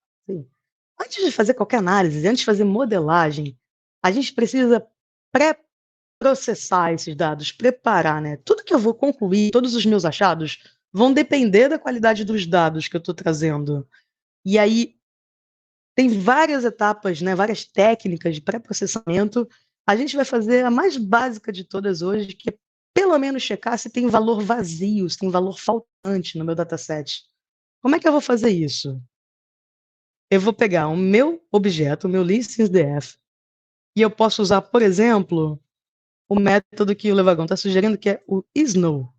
Antes de fazer qualquer análise, antes de fazer modelagem, a gente precisa pré-processar esses dados, preparar, né? Tudo que eu vou concluir, todos os meus achados, vão depender da qualidade dos dados que eu estou trazendo. E aí, tem várias etapas, né, várias técnicas de pré-processamento. A gente vai fazer a mais básica de todas hoje, que é pelo menos checar se tem valor vazio, se tem valor faltante no meu dataset. Como é que eu vou fazer isso? Eu vou pegar o meu objeto, o meu listingsdf, e eu posso usar, por exemplo, o método que o Levagão está sugerindo, que é o Snow.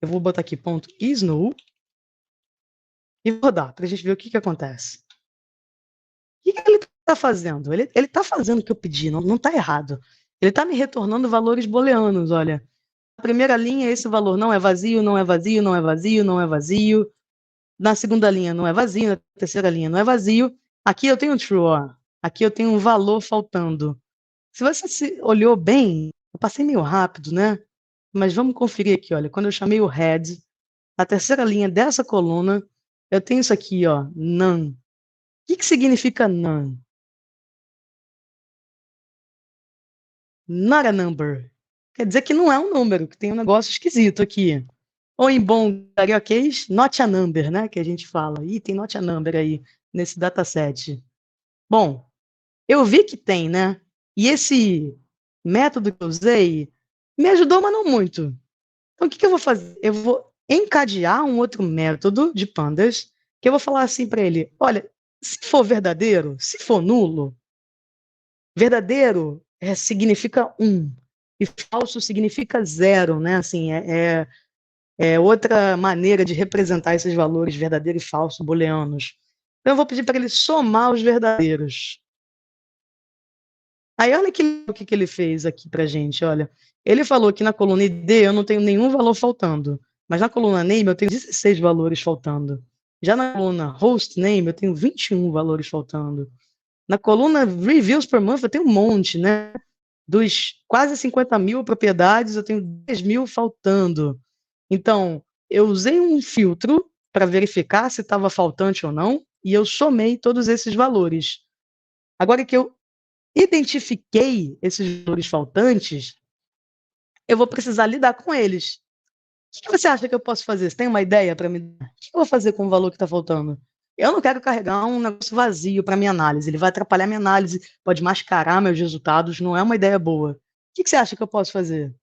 Eu vou botar aqui ponto Snow e vou rodar para a gente ver o que acontece. O que ele está fazendo? Ele está fazendo o que eu pedi, não está errado. Ele está me retornando valores booleanos, olha. Na primeira linha, esse valor não é vazio, não é vazio, não é vazio, não é vazio. Na segunda linha não é vazio, na terceira linha não é vazio. Aqui eu tenho true, ó. Aqui eu tenho um valor faltando. Se você olhou bem, eu passei meio rápido, né? Mas vamos conferir aqui, olha. Quando eu chamei o head, a terceira linha dessa coluna, eu tenho isso aqui, ó, none. O que significa none? Not a number. Quer dizer que não é um número, que tem um negócio esquisito aqui. Ou em bom carioquês, not a number, né? Que a gente fala. Ih, tem not a number aí nesse dataset. Bom, eu vi que tem, né? E esse método que eu usei me ajudou, mas não muito. Então, o que eu vou fazer? Eu vou encadear um outro método de pandas, que eu vou falar assim para ele: olha, se for verdadeiro, se for nulo, verdadeiro significa 1 e falso significa 0, né? Assim, é outra maneira de representar esses valores verdadeiro e falso booleanos. Então, eu vou pedir para ele somar os verdadeiros. Aí, olha o que ele fez aqui para gente, olha. Ele falou que na coluna ID eu não tenho nenhum valor faltando, mas na coluna Name eu tenho 16 valores faltando. Já na coluna Host Name eu tenho 21 valores faltando. Na coluna Reviews per Month eu tenho um monte, né? Dos quase 50 mil propriedades, eu tenho 10 mil faltando. Então, eu usei um filtro para verificar se estava faltante ou não, e eu somei todos esses valores. Agora que eu identifiquei esses valores faltantes, eu vou precisar lidar com eles. O que você acha que eu posso fazer? Você tem uma ideia para me dar? O que eu vou fazer com o valor que está faltando? Eu não quero carregar um negócio vazio para minha análise. Ele vai atrapalhar minha análise, pode mascarar meus resultados. Não é uma ideia boa. O que você acha que eu posso fazer?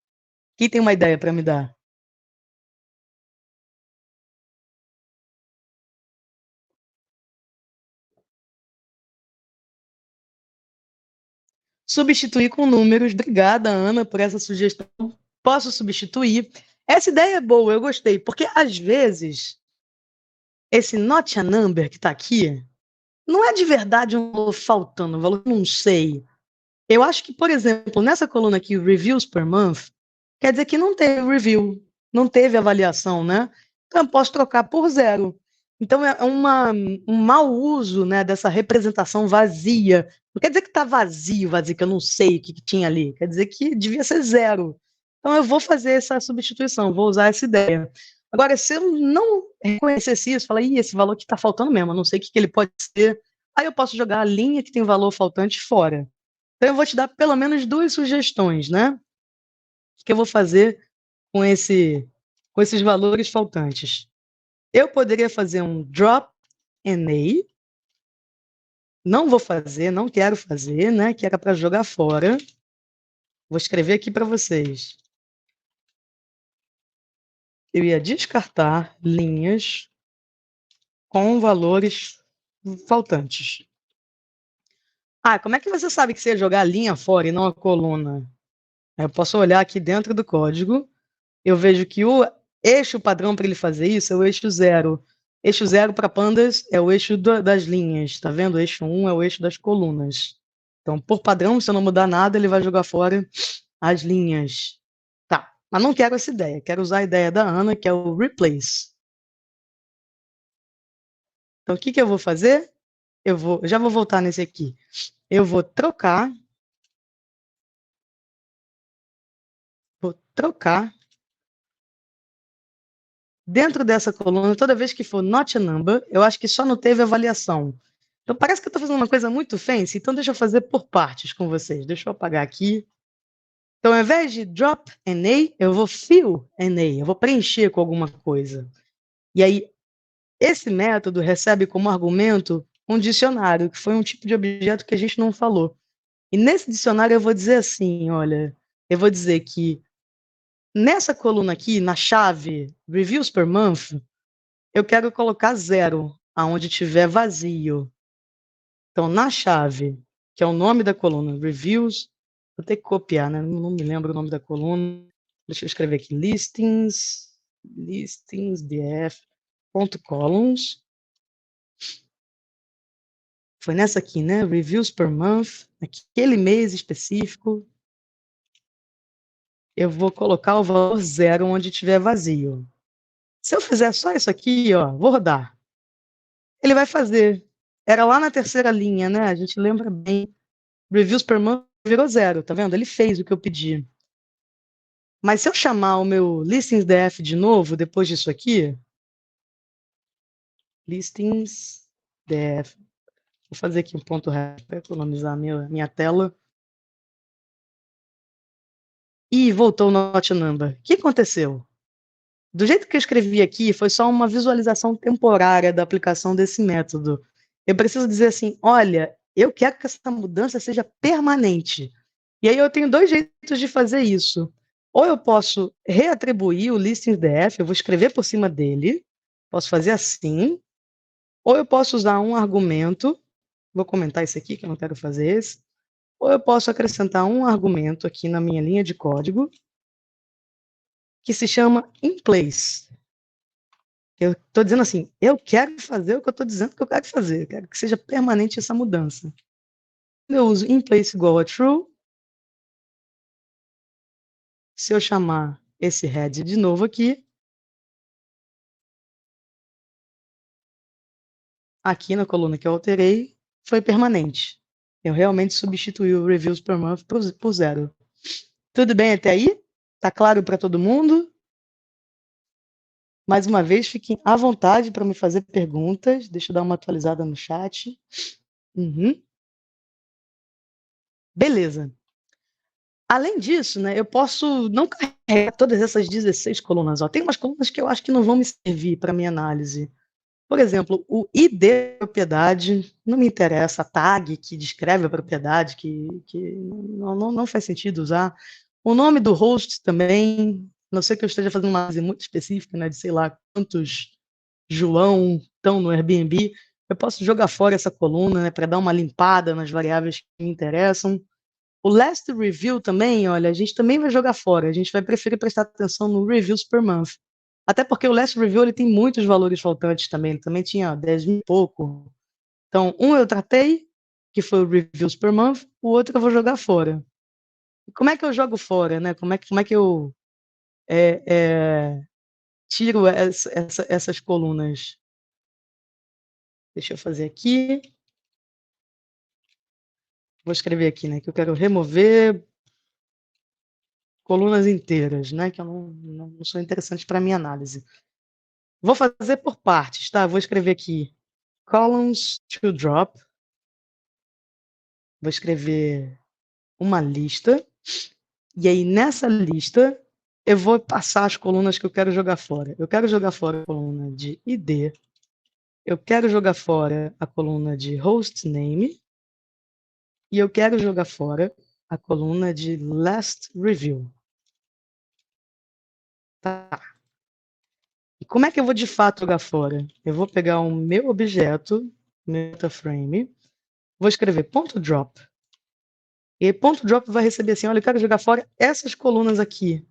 Quem tem uma ideia para me dar? Substituir com números. Obrigada, Ana, por essa sugestão. Posso substituir. Essa ideia é boa, eu gostei, porque às vezes esse not a number que está aqui não é de verdade um valor faltando, um valor que eu não sei. Eu acho que, por exemplo, nessa coluna aqui, Reviews per Month, quer dizer que não teve review, não teve avaliação, né? Então eu posso trocar por 0. Então é um mau uso, né, dessa representação vazia. Não quer dizer que está vazio, vazio, que eu não sei o que tinha ali. Quer dizer que devia ser 0. Então eu vou fazer essa substituição, vou usar essa ideia. Agora, se eu não reconhecesse isso, falar, esse valor que está faltando mesmo, eu não sei o que ele pode ser, aí eu posso jogar a linha que tem valor faltante fora. Então, eu vou te dar pelo menos 2 sugestões, né? O que eu vou fazer com esses valores faltantes. Eu poderia fazer um drop NA. Não vou fazer, não quero fazer, né? Que era para jogar fora. Vou escrever aqui para vocês. Eu ia descartar linhas com valores faltantes. Ah, como é que você sabe que você ia jogar a linha fora e não a coluna? Eu posso olhar aqui dentro do código. Eu vejo que o eixo padrão para ele fazer isso é o eixo 0. Eixo 0 para pandas é o eixo das linhas, tá vendo? O eixo 1 é o eixo das colunas. Então, por padrão, se eu não mudar nada, ele vai jogar fora as linhas. Tá, mas não quero essa ideia. Quero usar a ideia da Ana, que é o replace. Então, o que eu vou fazer? Eu já vou voltar nesse aqui. Eu vou trocar dentro dessa coluna, toda vez que for not a number, eu acho que só não teve avaliação. Então parece que eu estou fazendo uma coisa muito fancy, então deixa eu fazer por partes com vocês. Deixa eu apagar aqui. Então, ao invés de drop NA, eu vou fill NA, eu vou preencher com alguma coisa. E aí, esse método recebe como argumento um dicionário, que foi um tipo de objeto que a gente não falou. E nesse dicionário eu vou dizer assim, olha, eu vou dizer que nessa coluna aqui, na chave Reviews per Month, eu quero colocar 0, aonde tiver vazio. Então, na chave, que é o nome da coluna, Reviews Vou ter que copiar, né? Não me lembro o nome da coluna. Deixa eu escrever aqui. Listingsdf.columns. Foi nessa aqui, né? Reviews per month. Naquele mês específico. Eu vou colocar o valor 0 onde tiver vazio. Se eu fizer só isso aqui, ó, vou rodar. Ele vai fazer. Era lá na terceira linha, né? A gente lembra bem. Reviews per month virou 0, tá vendo? Ele fez o que eu pedi. Mas se eu chamar o meu listingsdf de novo, depois disso aqui, listingsdf, vou fazer aqui um ponto reto para economizar a minha tela. E voltou o not number. O que aconteceu? Do jeito que eu escrevi aqui, foi só uma visualização temporária da aplicação desse método. Eu preciso dizer assim, olha, eu quero que essa mudança seja permanente. E aí eu tenho dois jeitos de fazer isso. Ou eu posso reatribuir o listingsdf, eu vou escrever por cima dele, posso fazer assim, ou eu posso usar um argumento, vou comentar isso aqui, que eu não quero fazer esse, ou eu posso acrescentar um argumento aqui na minha linha de código, que se chama inplace. Eu estou dizendo assim, eu quero fazer o que eu estou dizendo que eu quero fazer, eu quero que seja permanente essa mudança. Eu uso inplace igual a true. Se eu chamar esse head de novo aqui na coluna que eu alterei, foi permanente. Eu realmente substituí o reviews per month por 0. Tudo bem até aí? Tá claro para todo mundo? Mais uma vez, fiquem à vontade para me fazer perguntas. Deixa eu dar uma atualizada no chat. Uhum. Beleza. Além disso, né, eu posso não carregar todas essas 16 colunas. Ó. Tem umas colunas que eu acho que não vão me servir para minha análise. Por exemplo, o ID da propriedade, não me interessa, a tag que descreve a propriedade, que não faz sentido usar. O nome do host também, a não ser que eu esteja fazendo uma análise muito específica, né, de sei lá quantos João estão no Airbnb, eu posso jogar fora essa coluna, né, para dar uma limpada nas variáveis que me interessam. O last review também, olha, a gente também vai jogar fora, a gente vai preferir prestar atenção no reviews per month. Até porque o last review ele tem muitos valores faltantes também, ele também tinha 10 mil e pouco. Então, um eu tratei, que foi o reviews per month, o outro eu vou jogar fora. Como é que eu jogo fora, né? Como é que eu tiro essas colunas? Deixa eu fazer aqui. Vou escrever aqui, né? Que eu quero remover colunas inteiras, né? Que eu não são interessantes para minha análise. Vou fazer por partes, tá? Vou escrever aqui columns to drop. Vou escrever uma lista. E aí, nessa lista, eu vou passar as colunas que eu quero jogar fora. Eu quero jogar fora a coluna de ID. Eu quero jogar fora a coluna de hostname. E eu quero jogar fora a coluna de last review. Tá. E como é que eu vou de fato jogar fora? Eu vou pegar o meu objeto, metaframe, vou escrever ponto .drop. E aí, ponto .drop vai receber assim, olha, eu quero jogar fora essas colunas aqui.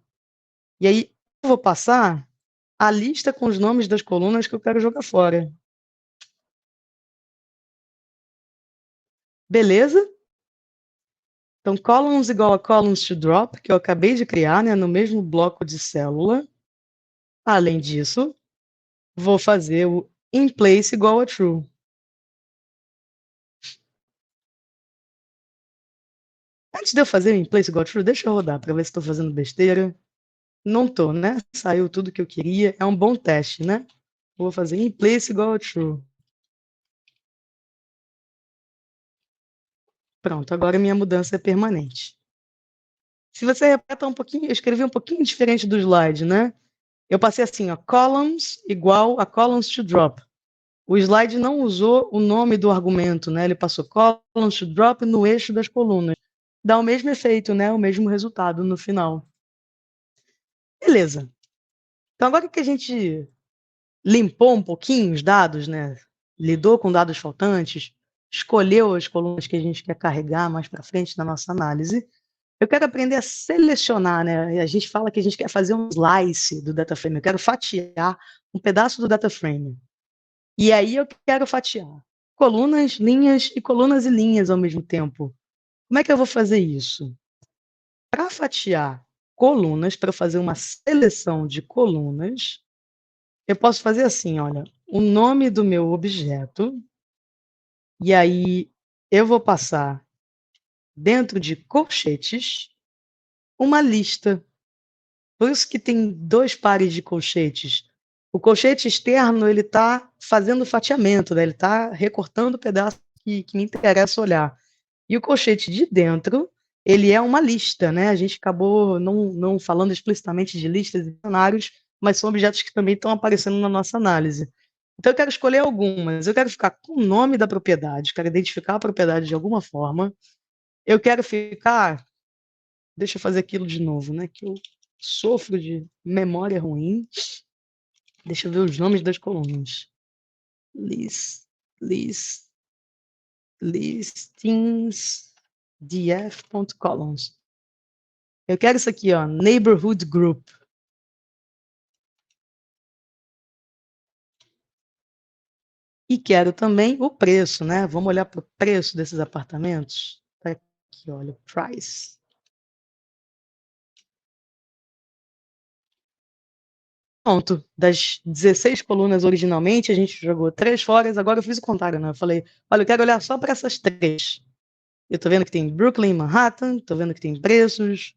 E aí, eu vou passar a lista com os nomes das colunas que eu quero jogar fora. Beleza? Então, columns igual a columns to drop, que eu acabei de criar, né, no mesmo bloco de célula. Além disso, vou fazer o inplace igual a true. Antes de eu fazer o inplace igual a true, deixa eu rodar para ver se estou fazendo besteira. Não estou, né? Saiu tudo que eu queria. É um bom teste, né? Vou fazer inplace igual a true. Pronto, agora minha mudança é permanente. Se você repete um pouquinho, eu escrevi um pouquinho diferente do slide, né? Eu passei assim, ó, columns igual a columns to drop. O slide não usou o nome do argumento, né? Ele passou columns to drop no eixo das colunas. Dá o mesmo efeito, né? O mesmo resultado no final. Beleza. Então, agora que a gente limpou um pouquinho os dados, né? Lidou com dados faltantes, escolheu as colunas que a gente quer carregar mais para frente na nossa análise, Eu quero aprender a selecionar, né? A gente fala que a gente quer fazer um slice do data frame, eu quero fatiar um pedaço do data frame. E aí eu quero fatiar colunas, linhas e colunas e linhas ao mesmo tempo. Como é que eu vou fazer isso? Para fatiar colunas, para fazer uma seleção de colunas, eu posso fazer assim, olha, o nome do meu objeto, e aí eu vou passar dentro de colchetes uma lista. Por isso que tem 2 pares de colchetes. O colchete externo, ele está fazendo fatiamento, né? Ele está recortando o pedaço que me interessa olhar. E o colchete de dentro, ele é uma lista, né? A gente acabou não falando explicitamente de listas e dicionários, mas são objetos que também estão aparecendo na nossa análise. Então, eu quero escolher algumas. Eu quero ficar com o nome da propriedade, quero identificar a propriedade de alguma forma. Eu quero ficar. Deixa eu fazer aquilo de novo, né? Que eu sofro de memória ruim. Deixa eu ver os nomes das colunas. List, listings, df.columns. Eu quero isso aqui, ó, neighborhood group. E quero também o preço, né? Vamos olhar para o preço desses apartamentos. Tá aqui, olha, price. Pronto, das 16 colunas originalmente, a gente jogou 3 fora, agora eu fiz o contrário, né? Eu falei, olha, eu quero olhar só para essas 3. Eu tô vendo que tem Brooklyn, Manhattan, tô vendo que tem preços.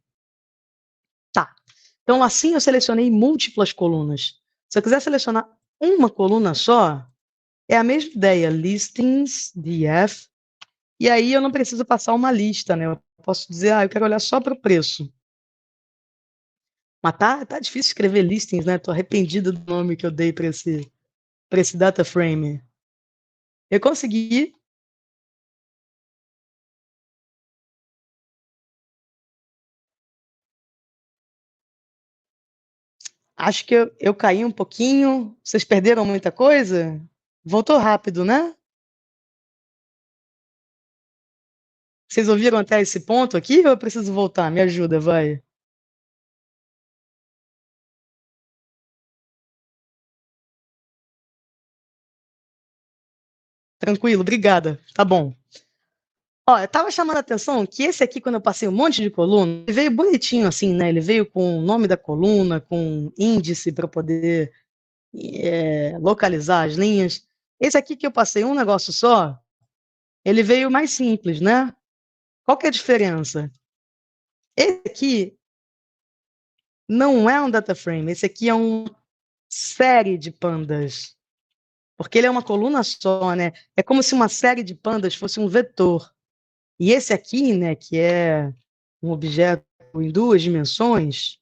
Tá. Então, assim eu selecionei múltiplas colunas. Se eu quiser selecionar uma coluna só, é a mesma ideia, listings, df, e aí eu não preciso passar uma lista, né? Eu posso dizer, eu quero olhar só para o preço. Mas tá difícil escrever listings, né? Tô arrependido do nome que eu dei para esse data frame. Eu consegui. Acho que eu caí um pouquinho. Vocês perderam muita coisa? Voltou rápido, né? Vocês ouviram até esse ponto aqui ou eu preciso voltar? Me ajuda, vai. Tranquilo, obrigada. Tá bom. Ó, eu tava chamando a atenção que esse aqui, quando eu passei um monte de coluna, ele veio bonitinho assim, né? Ele veio com o nome da coluna, com índice para poder localizar as linhas. Esse aqui que eu passei um negócio só, ele veio mais simples, né? Qual que é a diferença? Esse aqui não é um data frame, esse aqui é uma série de pandas. Porque ele é uma coluna só, né? É como se uma série de pandas fosse um vetor. E esse aqui, né, que é um objeto em 2 dimensões,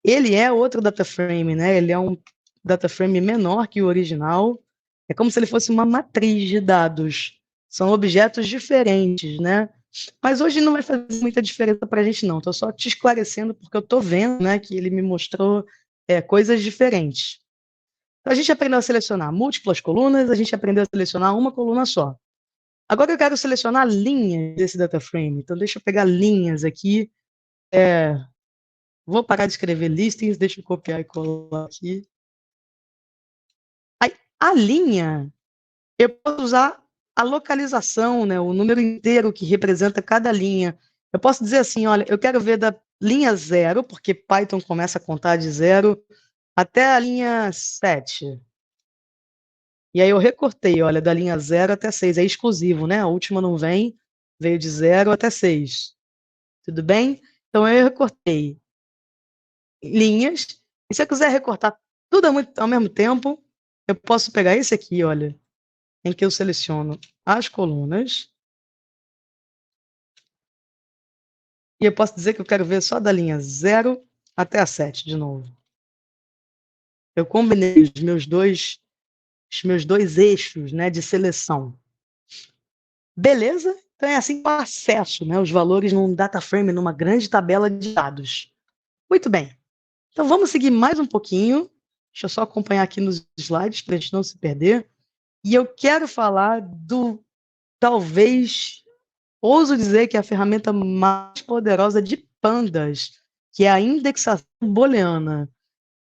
ele é outro data frame, né? Ele é um data frame menor que o original. É como se ele fosse uma matriz de dados. São objetos diferentes, né? Mas hoje não vai fazer muita diferença para a gente, não. Estou só te esclarecendo porque eu estou vendo, né, que ele me mostrou coisas diferentes. Então, a gente aprendeu a selecionar múltiplas colunas, a gente aprendeu a selecionar uma coluna só. Agora eu quero selecionar linhas desse data frame. Então, deixa eu pegar linhas aqui. Vou parar de escrever listings, deixa eu copiar e colar aqui. Aí, a linha, eu posso usar a localização, né, o número inteiro que representa cada linha. Eu posso dizer assim, olha, eu quero ver da linha 0, porque Python começa a contar de 0 até a linha 7. E aí eu recortei, olha, da linha 0 até 6. É exclusivo, né? A última não vem, veio de 0 até 6. Tudo bem? Então eu recortei linhas. E se eu quiser recortar tudo ao mesmo tempo, eu posso pegar esse aqui, olha, em que eu seleciono as colunas. E eu posso dizer que eu quero ver só da linha 0 até a 7 de novo. Eu combinei os meus dois eixos, né, de seleção. Beleza? Então é assim que eu acesso, né, os valores num data frame, numa grande tabela de dados. Muito bem. Então vamos seguir mais um pouquinho. Deixa eu só acompanhar aqui nos slides para a gente não se perder. E eu quero falar do talvez ouso dizer que é a ferramenta mais poderosa de Pandas, que é a indexação booleana.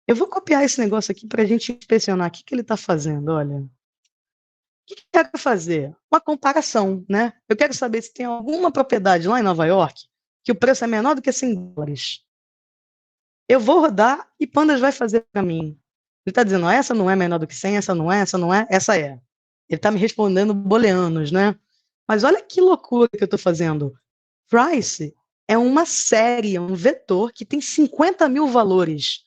Eu vou copiar esse negócio aqui para a gente inspecionar o que ele está fazendo, olha. O que eu quero fazer? Uma comparação, né? Eu quero saber se tem alguma propriedade lá em Nova York que o preço é menor do que $100. Eu vou rodar e Pandas vai fazer para mim. Ele está dizendo, essa não é menor do que 100, essa não é, essa não é, essa é. Ele está me respondendo booleanos, né? Mas olha que loucura que eu estou fazendo. Price é uma série, é um vetor que tem 50 mil valores.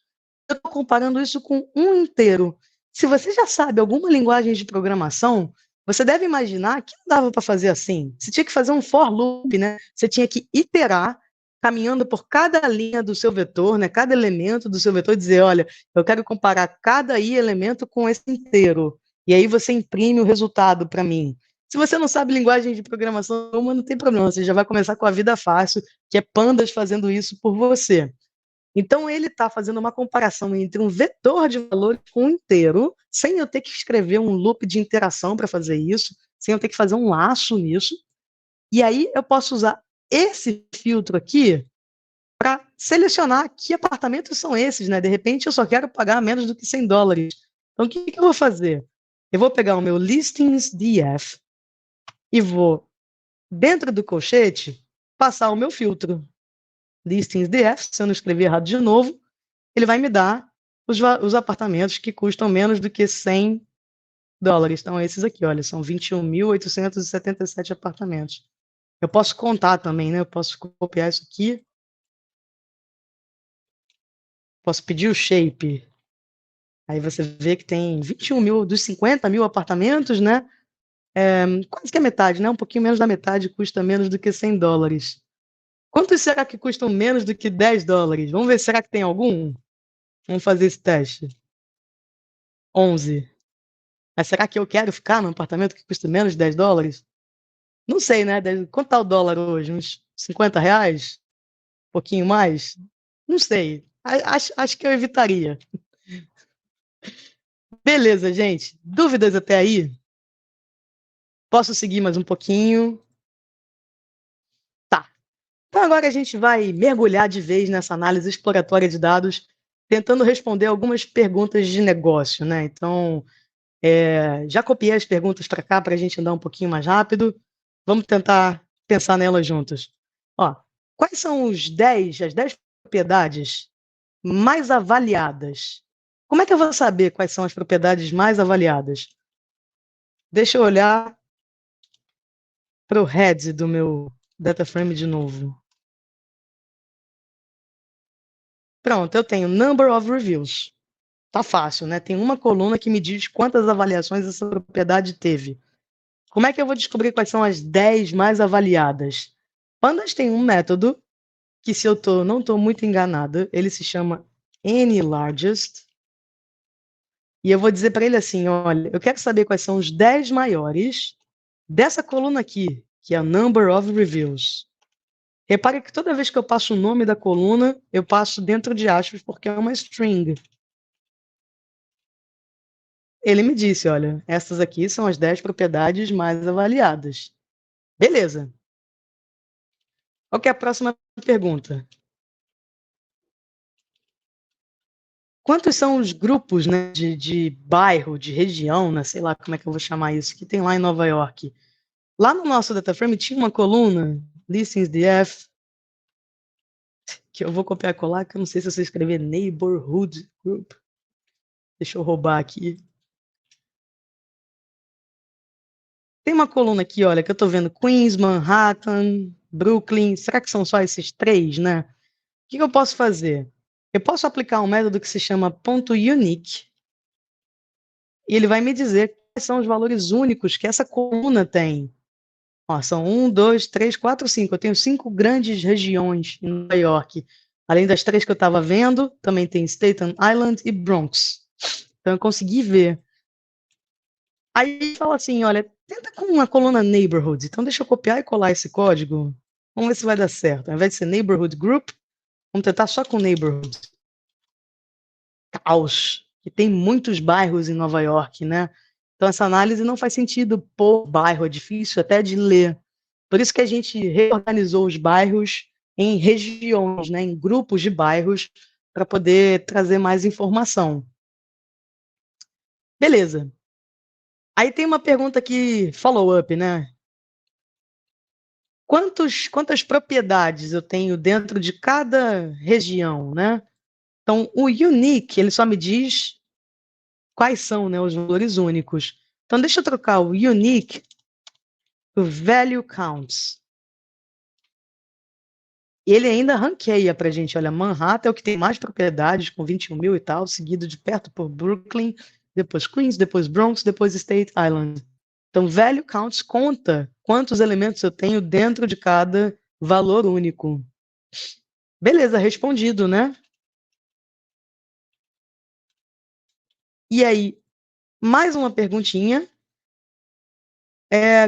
Eu estou comparando isso com um inteiro. Se você já sabe alguma linguagem de programação, você deve imaginar que não dava para fazer assim. Você tinha que fazer um for loop, né? Você tinha que iterar, caminhando por cada linha do seu vetor, né? Cada elemento do seu vetor, e dizer, olha, eu quero comparar cada elemento com esse inteiro. E aí você imprime o resultado para mim. Se você não sabe linguagem de programação, não tem problema, você já vai começar com a vida fácil, que é Pandas fazendo isso por você. Então, ele está fazendo uma comparação entre um vetor de valores com um inteiro, sem eu ter que escrever um loop de interação para fazer isso, sem eu ter que fazer um laço nisso. E aí, eu posso usar esse filtro aqui para selecionar que apartamentos são esses, né? De repente, eu só quero pagar menos do que $100. Então, o que eu vou fazer? Eu vou pegar o meu listings df e vou, dentro do colchete, passar o meu filtro. Listings df, se eu não escrever errado de novo, ele vai me dar os apartamentos que custam menos do que $100. Então, esses aqui, olha, são 21.877 apartamentos. Eu posso contar também, né? Eu posso copiar isso aqui. Posso pedir o shape. Aí você vê que tem 21 mil, dos 50 mil apartamentos, né? Quase que a metade, né? Um pouquinho menos da metade custa menos do que $100. Quantos será que custam menos do que $10? Vamos ver, será que tem algum? Vamos fazer esse teste. 11. Mas será que eu quero ficar num apartamento que custa menos de $10? Não sei, né? Quanto tá o dólar hoje? Uns R$ 50? Um pouquinho mais? Não sei. Acho que eu evitaria. Beleza, gente. Dúvidas até aí? Posso seguir mais um pouquinho? Tá. Então agora a gente vai mergulhar de vez nessa análise exploratória de dados, tentando responder algumas perguntas de negócio, né? Então, já copiei as perguntas para cá para a gente andar um pouquinho mais rápido. Vamos tentar pensar nelas juntas. Ó, quais são as 10 propriedades mais avaliadas? Como é que eu vou saber quais são as propriedades mais avaliadas? Deixa eu olhar para o head do meu data frame de novo. Pronto, eu tenho number of reviews. Tá fácil, né? Tem uma coluna que me diz quantas avaliações essa propriedade teve. Como é que eu vou descobrir quais são as 10 mais avaliadas? Pandas tem um método que, se eu não estou muito enganado, ele se chama anyLargest. E eu vou dizer para ele assim, olha, eu quero saber quais são os 10 maiores dessa coluna aqui, que é a number of reviews. Repare que toda vez que eu passo o nome da coluna, eu passo dentro de aspas, porque é uma string. Ele me disse, olha, essas aqui são as 10 propriedades mais avaliadas. Beleza. Qual que é a próxima pergunta? Quantos são os grupos, né, de bairro, de região, né, sei lá como é que eu vou chamar isso, que tem lá em Nova York? Lá no nosso DataFrame tinha uma coluna, Listings DF, que eu vou copiar e colar, que eu não sei se você escrever Neighborhood Group. Deixa eu roubar aqui. Tem uma coluna aqui, olha, que eu estou vendo Queens, Manhattan, Brooklyn. Será que são só esses 3, né? O que eu posso fazer? Eu posso aplicar um método que se chama .unique e ele vai me dizer quais são os valores únicos que essa coluna tem. Ó, são 1, 2, 3, 4, 5. Eu tenho 5 grandes regiões em Nova York. Além das 3 que eu estava vendo, também tem Staten Island e Bronx. Então eu consegui ver. Aí fala assim, olha, tenta com uma coluna neighborhood. Então deixa eu copiar e colar esse código. Vamos ver se vai dar certo. Ao invés de ser neighborhood group, vamos tentar só com neighborhood. Caos. Que tem muitos bairros em Nova York, né? Então essa análise não faz sentido por bairro, é difícil até de ler. Por isso que a gente reorganizou os bairros em regiões, né, em grupos de bairros, para poder trazer mais informação. Beleza. Aí tem uma pergunta aqui, follow-up, né? Quantas propriedades eu tenho dentro de cada região, né? Então, o unique, ele só me diz quais são, né, os valores únicos. Então, deixa eu trocar o unique por value counts. E ele ainda ranqueia para a gente. Olha, Manhattan é o que tem mais propriedades, com 21 mil e tal, seguido de perto por Brooklyn, depois Queens, depois Bronx, depois Staten Island. Então, value counts conta quantos elementos eu tenho dentro de cada valor único. Beleza, respondido, né? E aí, mais uma perguntinha.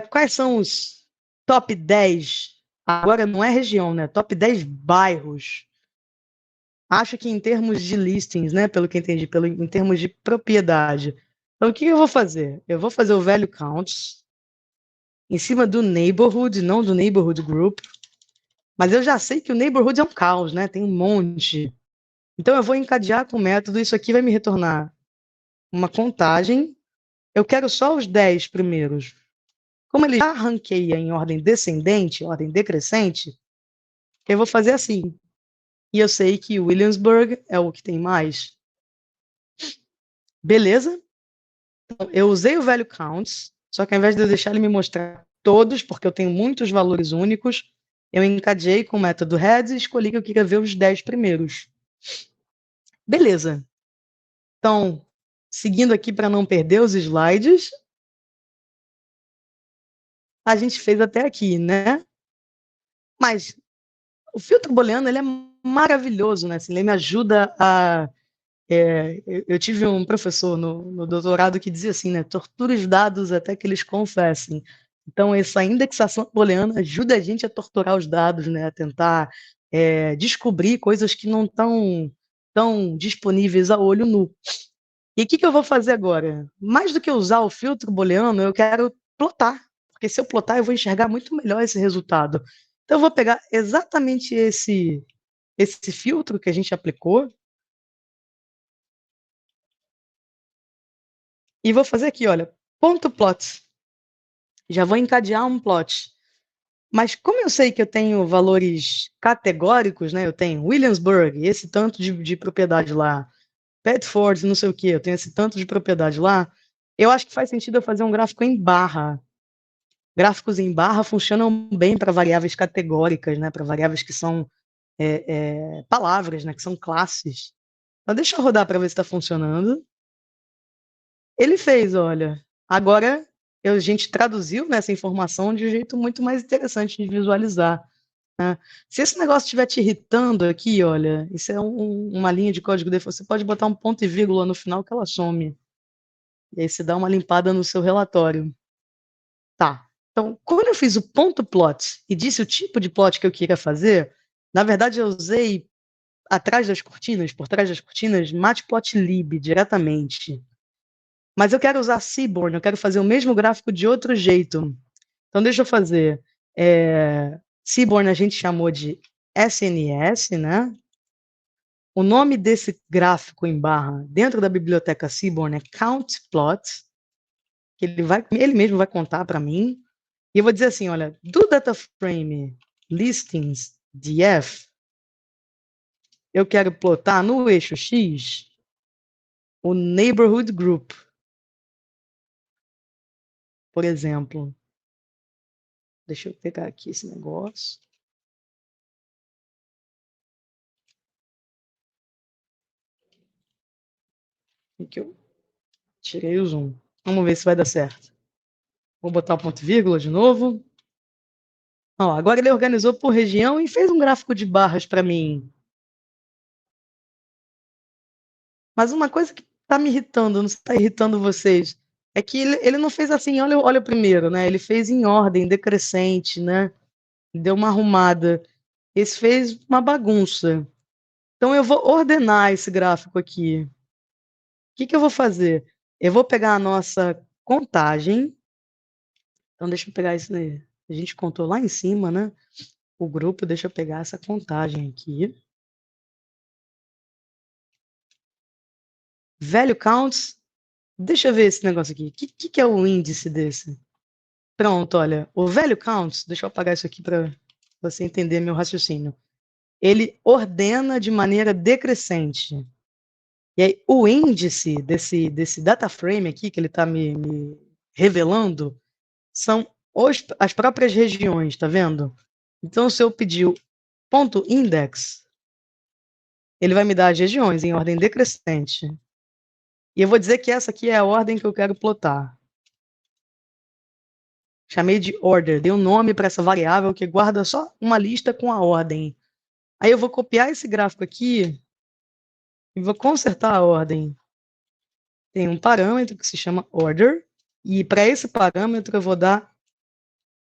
Quais são os top 10? Agora não é região, né? Top 10 bairros. Acho que em termos de listings, né? Pelo que entendi, em termos de propriedade. Então, o que eu vou fazer? Eu vou fazer o value counts em cima do neighborhood, não do neighborhood group. Mas eu já sei que o neighborhood é um caos, né? Tem um monte. Então, eu vou encadear com o método. Isso aqui vai me retornar uma contagem. Eu quero só os 10 primeiros. Como ele já ranqueia em ordem descendente, ordem decrescente, eu vou fazer assim. E eu sei que Williamsburg é o que tem mais. Beleza? Então, eu usei o value counts, só que ao invés de eu deixar ele me mostrar todos, porque eu tenho muitos valores únicos, eu encadeei com o método heads e escolhi que eu queria ver os 10 primeiros. Beleza. Então, seguindo aqui para não perder os slides, a gente fez até aqui, né? Mas o filtro booleano, ele é maravilhoso, né? Assim, ele me ajuda a... eu tive um professor no doutorado que dizia assim, né? Torture os dados até que eles confessem. Então, essa indexação booleana ajuda a gente a torturar os dados, né? A tentar descobrir coisas que não estão tão disponíveis a olho nu. E o que eu vou fazer agora? Mais do que usar o filtro booleano, eu quero plotar. Porque se eu plotar, eu vou enxergar muito melhor esse resultado. Então, eu vou pegar exatamente esse filtro que a gente aplicou e vou fazer aqui, olha, ponto plot. Já vou encadear um plot. Mas como eu sei que eu tenho valores categóricos, né? Eu tenho Williamsburg, esse tanto de propriedade lá, Bedford, não sei o quê, eu tenho esse tanto de propriedade lá, eu acho que faz sentido eu fazer um gráfico em barra. Gráficos em barra funcionam bem para variáveis categóricas, né? Para variáveis que são palavras, né? Que são classes. Então, deixa eu rodar para ver se está funcionando. Ele fez, olha. Agora a gente traduziu, né, essa informação de um jeito muito mais interessante de visualizar, né? Se esse negócio estiver te irritando aqui, olha, isso é uma linha de código default, você pode botar um ponto e vírgula no final que ela some. E aí você dá uma limpada no seu relatório. Tá. Então, quando eu fiz o ponto plot e disse o tipo de plot que eu queria fazer, na verdade eu usei por trás das cortinas, matplotlib diretamente. Mas eu quero usar Seaborn, eu quero fazer o mesmo gráfico de outro jeito. Então, deixa eu fazer. Seaborn a gente chamou de SNS, né? O nome desse gráfico em barra dentro da biblioteca Seaborn é CountPlot, que ele mesmo vai contar para mim. E eu vou dizer assim, olha, do data frame listings df, eu quero plotar no eixo X o neighborhood group, por exemplo. Deixa eu pegar aqui esse negócio. Aqui eu tirei o zoom. Vamos ver se vai dar certo. Vou botar o ponto e vírgula de novo. Ó, agora ele organizou por região e fez um gráfico de barras para mim. Mas uma coisa que está me irritando, não sei se está irritando vocês, é que ele não fez assim, olha o primeiro, né? Ele fez em ordem decrescente, né? Deu uma arrumada. Esse fez uma bagunça. Então eu vou ordenar esse gráfico aqui. O que eu vou fazer? Eu vou pegar a nossa contagem. Então deixa eu pegar esse A gente contou lá em cima, né? O grupo, deixa eu pegar essa contagem aqui. Value counts. Deixa eu ver esse negócio aqui. O que é o índice desse? Pronto, olha. O value counts, deixa eu apagar isso aqui para você entender meu raciocínio. Ele ordena de maneira decrescente. E aí, o índice desse data frame aqui, que ele está me revelando, são as próprias regiões, tá vendo? Então, se eu pedir o ponto index, ele vai me dar as regiões em ordem decrescente. E eu vou dizer que essa aqui é a ordem que eu quero plotar. Chamei de order, dei um nome para essa variável que guarda só uma lista com a ordem. Aí eu vou copiar esse gráfico aqui e vou consertar a ordem. Tem um parâmetro que se chama order, e para esse parâmetro eu vou dar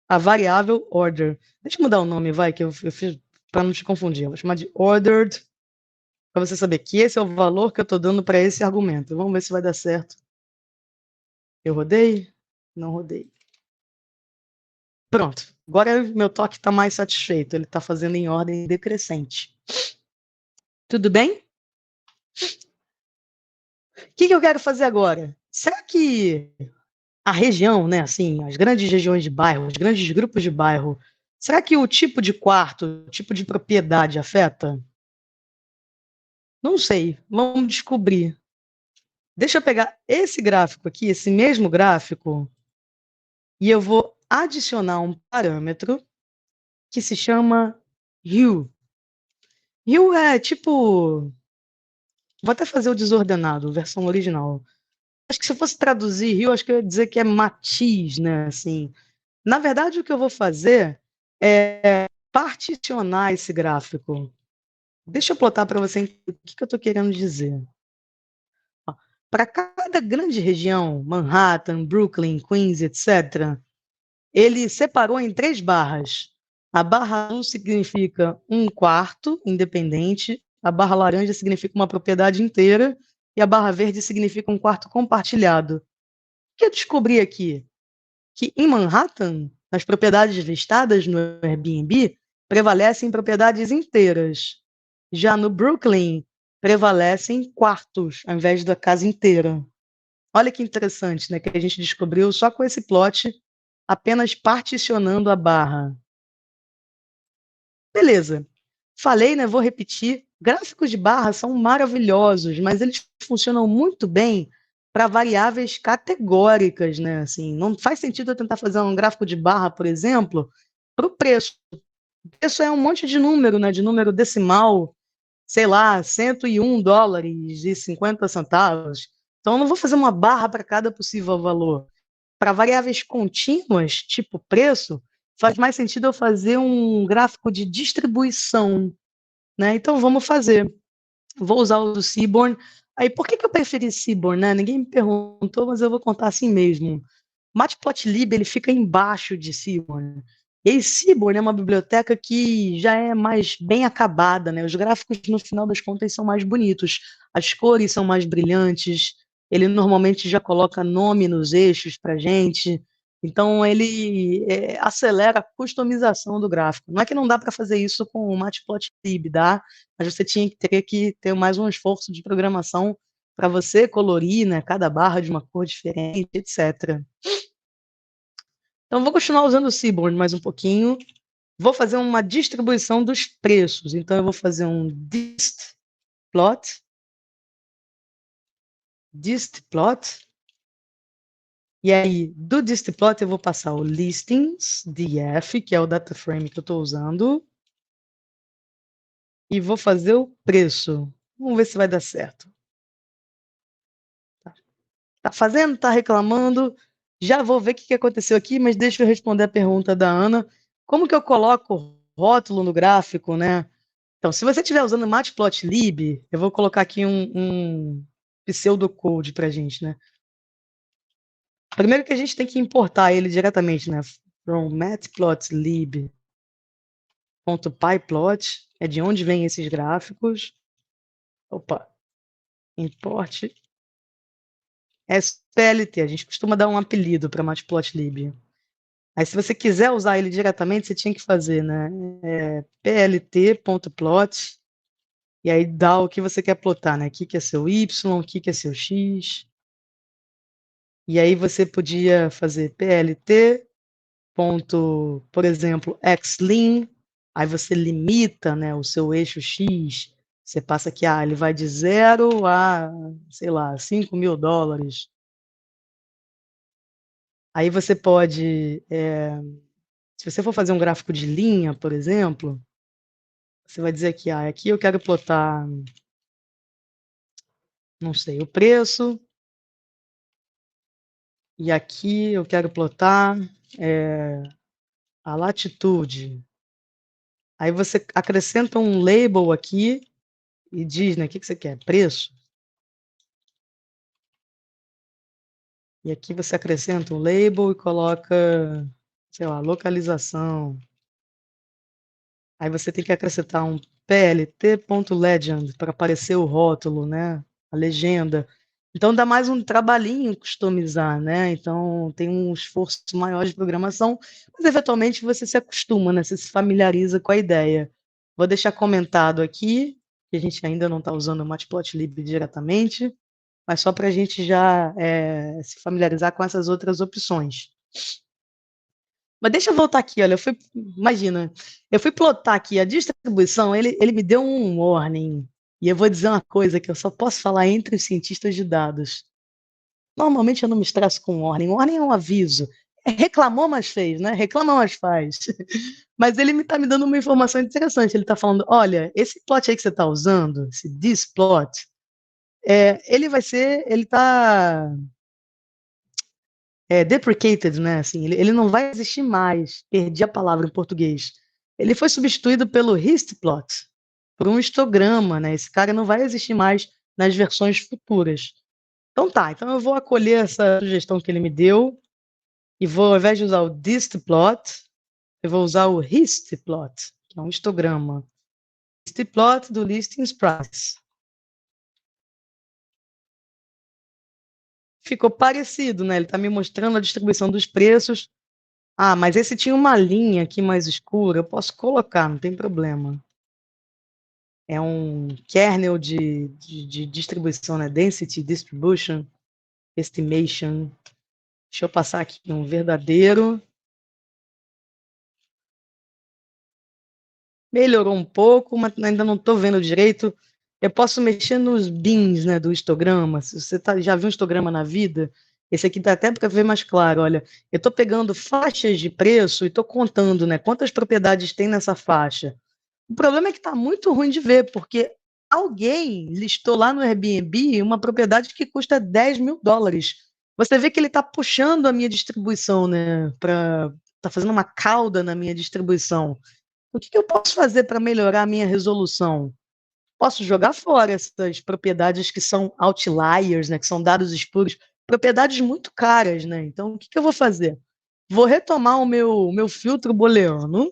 a variável order. Deixa eu mudar o nome, vai, que eu fiz para não te confundir. Eu vou chamar de ordered, para você saber que esse é o valor que eu estou dando para esse argumento. Vamos ver se vai dar certo. Eu rodei? Não rodei. Pronto. Agora meu toque está mais satisfeito. Ele está fazendo em ordem decrescente. Tudo bem? O que eu quero fazer agora? Será que a região, né, assim, as grandes regiões de bairro, os grandes grupos de bairro, será que o tipo de quarto, o tipo de propriedade afeta? Não sei, vamos descobrir. Deixa eu pegar esse gráfico aqui, esse mesmo gráfico, e eu vou adicionar um parâmetro que se chama hue. Hue é tipo... Vou até fazer o desordenado, versão original. Acho que se eu fosse traduzir hue, acho que eu ia dizer que é matiz, né? Assim, na verdade, o que eu vou fazer é particionar esse gráfico. Deixa eu plotar para você o que eu estou querendo dizer. Para cada grande região, Manhattan, Brooklyn, Queens, etc., ele separou em 3 barras. A barra azul significa um quarto independente, a barra laranja significa uma propriedade inteira e a barra verde significa um quarto compartilhado. O que eu descobri aqui? Que em Manhattan, as propriedades listadas no Airbnb prevalecem propriedades inteiras. Já no Brooklyn, prevalecem quartos, ao invés da casa inteira. Olha que interessante, né? Que a gente descobriu só com esse plot, apenas particionando a barra. Beleza. Falei, né? Vou repetir. Gráficos de barra são maravilhosos, mas eles funcionam muito bem para variáveis categóricas, né? Assim, não faz sentido eu tentar fazer um gráfico de barra, por exemplo, para o preço. O preço é um monte de número, né? De número decimal, sei lá, $101,50. Então, eu não vou fazer uma barra para cada possível valor. Para variáveis contínuas, tipo preço, faz mais sentido eu fazer um gráfico de distribuição, né? Então, vamos fazer. Vou usar o Seaborn. Aí, por que eu preferi Seaborn, né? Ninguém me perguntou, mas eu vou contar assim mesmo. Matplotlib, ele fica embaixo de Seaborn. E aí, Seaborn é uma biblioteca que já é mais bem acabada, né? Os gráficos, no final das contas, são mais bonitos. As cores são mais brilhantes. Ele normalmente já coloca nome nos eixos para gente. Então, ele acelera a customização do gráfico. Não é que não dá para fazer isso com o Matplotlib, dá? Mas você teria que ter mais um esforço de programação para você colorir, né, cada barra de uma cor diferente, etc. Então, vou continuar usando o Seaborn mais um pouquinho. Vou fazer uma distribuição dos preços. Então, eu vou fazer um distplot. Distplot. E aí, do distplot, eu vou passar o listings, df, que é o data frame que eu estou usando. E vou fazer o preço. Vamos ver se vai dar certo. Tá fazendo? Tá reclamando? Já vou ver o que aconteceu aqui, mas deixa eu responder a pergunta da Ana. Como que eu coloco rótulo no gráfico, né? Então, se você estiver usando Matplotlib, eu vou colocar aqui um pseudocode para a gente, né? Primeiro que a gente tem que importar ele diretamente, né? From matplotlib.pyplot, é de onde vêm esses gráficos. Opa, import SPLT, a gente costuma dar um apelido para Matplotlib. Aí, se você quiser usar ele diretamente, você tinha que fazer, né? plt.plot, e aí dá o que você quer plotar, né? O que é seu y, o que é seu x. E aí você podia fazer plt, por exemplo, xlim, aí você limita, né, o seu eixo x. Você passa aqui, ele vai de 0 a, sei lá, $5.000. Aí você pode, se você for fazer um gráfico de linha, por exemplo, você vai dizer aqui, aqui eu quero plotar, não sei, o preço, e aqui eu quero plotar a latitude. Aí você acrescenta um label aqui e diz, né, o que você quer? Preço. E aqui você acrescenta um label e coloca, sei lá, localização. Aí você tem que acrescentar um plt.legend para aparecer o rótulo, né? A legenda. Então dá mais um trabalhinho customizar, né? Então tem um esforço maior de programação, mas eventualmente você se acostuma, né? Você se familiariza com a ideia. Vou deixar comentado aqui, que a gente ainda não está usando o Matplotlib diretamente, mas só para a gente já se familiarizar com essas outras opções. Mas deixa eu voltar aqui, olha, imagina, eu fui plotar aqui a distribuição, ele me deu um warning, e eu vou dizer uma coisa que eu só posso falar entre os cientistas de dados. Normalmente eu não me estresso com warning, warning é um aviso. Reclamou, mas fez, né? Reclama, mas faz. Mas ele está me dando uma informação interessante, ele está falando, olha, esse plot aí que você está usando, esse this plot, ele está deprecated, né? Assim, ele não vai existir mais. Perdi a palavra em português. Ele foi substituído pelo histplot, por um histograma, né? Esse cara não vai existir mais nas versões futuras. Então tá, então eu vou acolher essa sugestão que ele me deu e vou, ao invés de usar o distplot, eu vou usar o histplot, que é um histograma. Histplot do listings price. Ficou parecido, né? Ele está me mostrando a distribuição dos preços. Mas esse tinha uma linha aqui mais escura, eu posso colocar, não tem problema. É um kernel de distribuição, né? Density Distribution Estimation. Deixa eu passar aqui um verdadeiro. Melhorou um pouco, mas ainda não estou vendo direito. Eu posso mexer nos bins, né, do histograma. Se você já viu um histograma na vida, esse aqui dá até para ver mais claro. Olha, eu estou pegando faixas de preço e estou contando, né, quantas propriedades tem nessa faixa. O problema é que está muito ruim de ver, porque alguém listou lá no Airbnb uma propriedade que custa $10.000. Você vê que ele está puxando a minha distribuição, né? Está fazendo uma cauda na minha distribuição. O que eu posso fazer para melhorar a minha resolução? Posso jogar fora essas propriedades que são outliers, né? Que são dados espuros, propriedades muito caras, né? Então, o que eu vou fazer? Vou retomar o meu filtro booleano.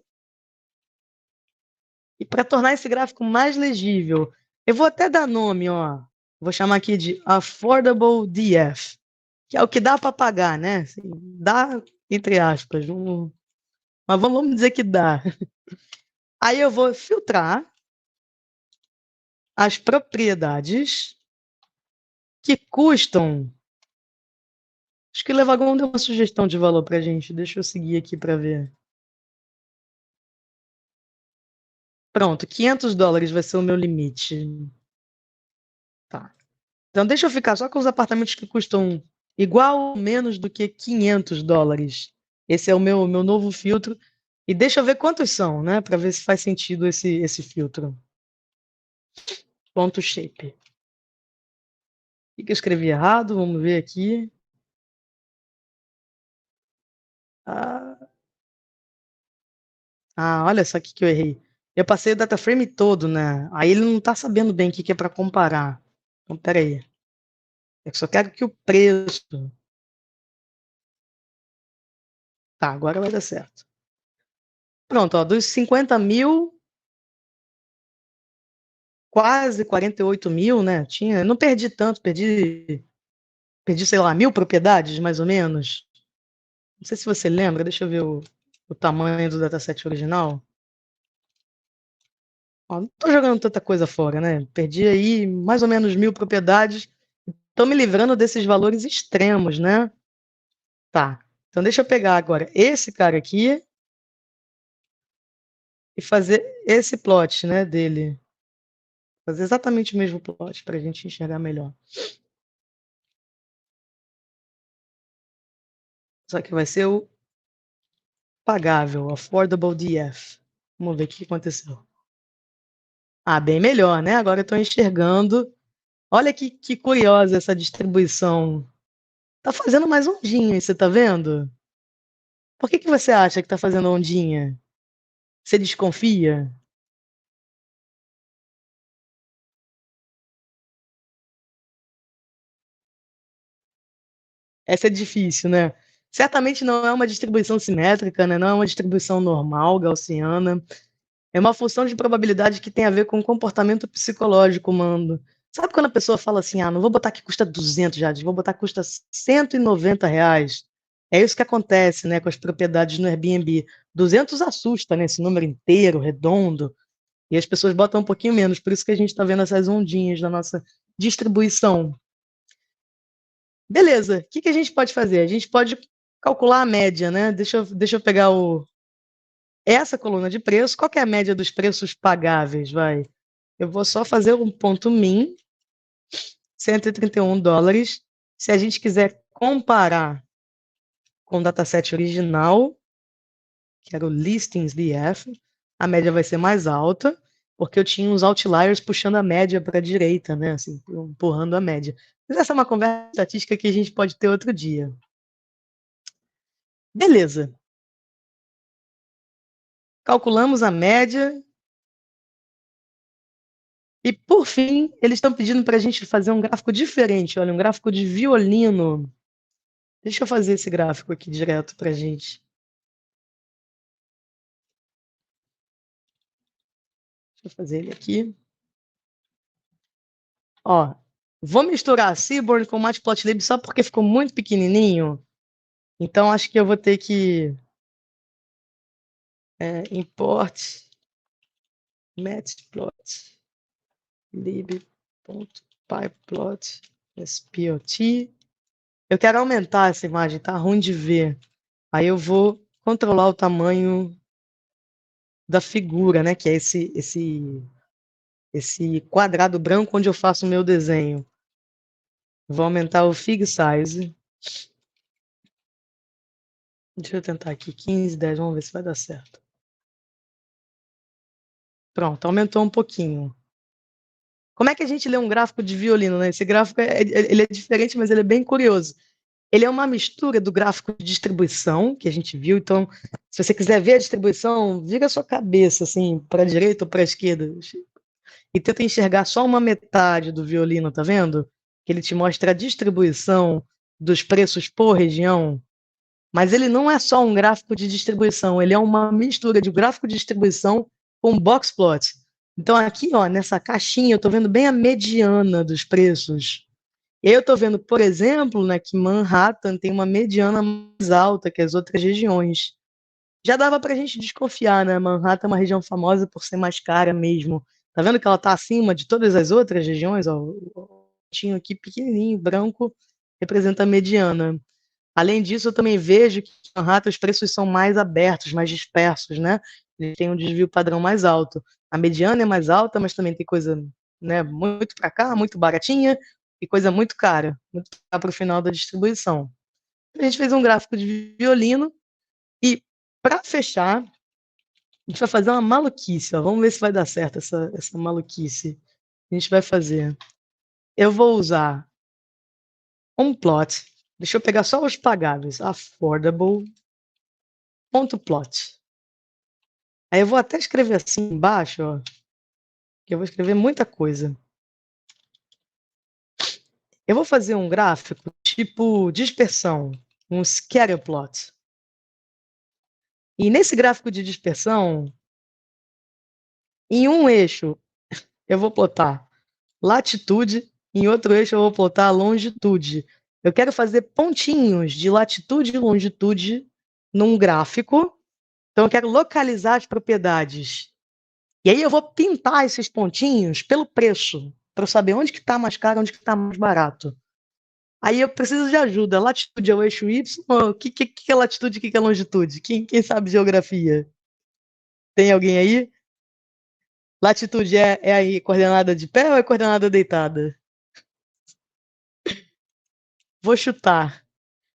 E para tornar esse gráfico mais legível, eu vou até dar nome, ó. Vou chamar aqui de Affordable DF, que é o que dá para pagar, né? Assim, dá, entre aspas, mas vamos dizer que dá. Aí eu vou filtrar as propriedades que custam. Acho que o Levagon deu uma sugestão de valor para a gente. Deixa eu seguir aqui para ver. Pronto, $500 vai ser o meu limite. Tá. Então, deixa eu ficar só com os apartamentos que custam igual ou menos do que $500. Esse é o meu novo filtro. E deixa eu ver quantos são, né? Para ver se faz sentido esse filtro. Ponto shape. O que eu escrevi errado? Vamos ver aqui. Olha só o que eu errei. Eu passei o data frame todo, né? Aí ele não está sabendo bem o que é para comparar. Então, peraí. Eu só quero que o preço. Tá, agora vai dar certo. Pronto, ó, dos 50 mil, quase 48 mil, né? Não perdi tanto, perdi, sei lá, 1.000 propriedades, mais ou menos. Não sei se você lembra, deixa eu ver o tamanho do dataset original. Ó, não estou jogando tanta coisa fora, né? Perdi aí mais ou menos 1.000 propriedades. Estou me livrando desses valores extremos, né? Tá. Então deixa eu pegar agora esse cara aqui e fazer esse plot, né, dele. Fazer exatamente o mesmo plot para a gente enxergar melhor. Só que vai ser o pagável, Affordable DF. Vamos ver o que aconteceu. Ah, bem melhor, né? Agora eu estou enxergando. Olha que curiosa essa distribuição. Tá fazendo mais ondinha, você tá vendo? Por que você acha que tá fazendo ondinha? Você desconfia? Essa é difícil, né? Certamente não é uma distribuição simétrica, né? Não é uma distribuição normal, gaussiana. É uma função de probabilidade que tem a ver com o comportamento psicológico humano. Sabe quando a pessoa fala assim, ah, não vou botar que custa 200 reais, vou botar que custa R$ 190. É isso que acontece, né, com as propriedades no Airbnb. 200 assusta, né, esse número inteiro, redondo, e as pessoas botam um pouquinho menos. Por isso que a gente está vendo essas ondinhas na nossa distribuição. Beleza, o que a gente pode fazer? A gente pode calcular a média, né? Deixa eu pegar essa coluna de preço. Qual que é a média dos preços pagáveis? Vai. Eu vou só fazer um ponto min, $131. Se a gente quiser comparar com o dataset original, que era o listings DF, a média vai ser mais alta, porque eu tinha uns outliers puxando a média para a direita, né? Assim, empurrando a média. Mas essa é uma conversa estatística que a gente pode ter outro dia. Beleza. Calculamos a média. E, por fim, eles estão pedindo para a gente fazer um gráfico diferente. Olha, um gráfico de violino. Deixa eu fazer esse gráfico aqui direto para a gente. Deixa eu fazer ele aqui. Ó, vou misturar Seaborn com Matplotlib só porque ficou muito pequenininho. Então, acho que eu vou ter que import matplotlib.pyplot spot. Eu quero aumentar essa imagem, tá ruim de ver. Aí eu vou controlar o tamanho da figura, né? Que é esse quadrado branco onde eu faço o meu desenho. Vou aumentar o fig size. Deixa eu tentar aqui, 15, 10, vamos ver se vai dar certo. Pronto, aumentou um pouquinho. Como é que a gente lê um gráfico de violino, né? Esse gráfico ele é diferente, mas ele é bem curioso. Ele é uma mistura do gráfico de distribuição que a gente viu. Então, se você quiser ver a distribuição, vira a sua cabeça assim para a direita ou para a esquerda e tenta enxergar só uma metade do violino, tá vendo? Que ele te mostra a distribuição dos preços por região. Mas ele não é só um gráfico de distribuição, ele é uma mistura de gráfico de distribuição com box plot. Então aqui, ó, nessa caixinha, eu estou vendo bem a mediana dos preços. Eu estou vendo, por exemplo, né, que Manhattan tem uma mediana mais alta que as outras regiões. Já dava para a gente desconfiar, né? Manhattan é uma região famosa por ser mais cara mesmo. Tá vendo que ela está acima de todas as outras regiões? Ó, o pontinho aqui pequenininho, branco, representa a mediana. Além disso, eu também vejo que em Manhattan os preços são mais abertos, mais dispersos, né? Eles têm um desvio padrão mais alto. A mediana é mais alta, mas também tem coisa, né, muito para cá, muito baratinha, e coisa muito cara para o final da distribuição. A gente fez um gráfico de violino e, para fechar, a gente vai fazer uma maluquice. Ó. Vamos ver se vai dar certo essa maluquice. A gente vai fazer. Eu vou usar um plot. Deixa eu pegar só os pagáveis. Affordable. Ponto plot. Aí eu vou até escrever assim embaixo, ó, que eu vou escrever muita coisa. Eu vou fazer um gráfico tipo dispersão, um scatter plot. E nesse gráfico de dispersão, em um eixo eu vou plotar latitude, em outro eixo eu vou plotar longitude. Eu quero fazer pontinhos de latitude e longitude num gráfico. Então, eu quero localizar as propriedades. E aí eu vou pintar esses pontinhos pelo preço, para eu saber onde que está mais caro, onde que está mais barato. Aí eu preciso de ajuda. Latitude é o eixo Y? O que é latitude e o que é longitude? Quem sabe geografia? Tem alguém aí? Latitude é a coordenada de pé ou é coordenada deitada? Vou chutar.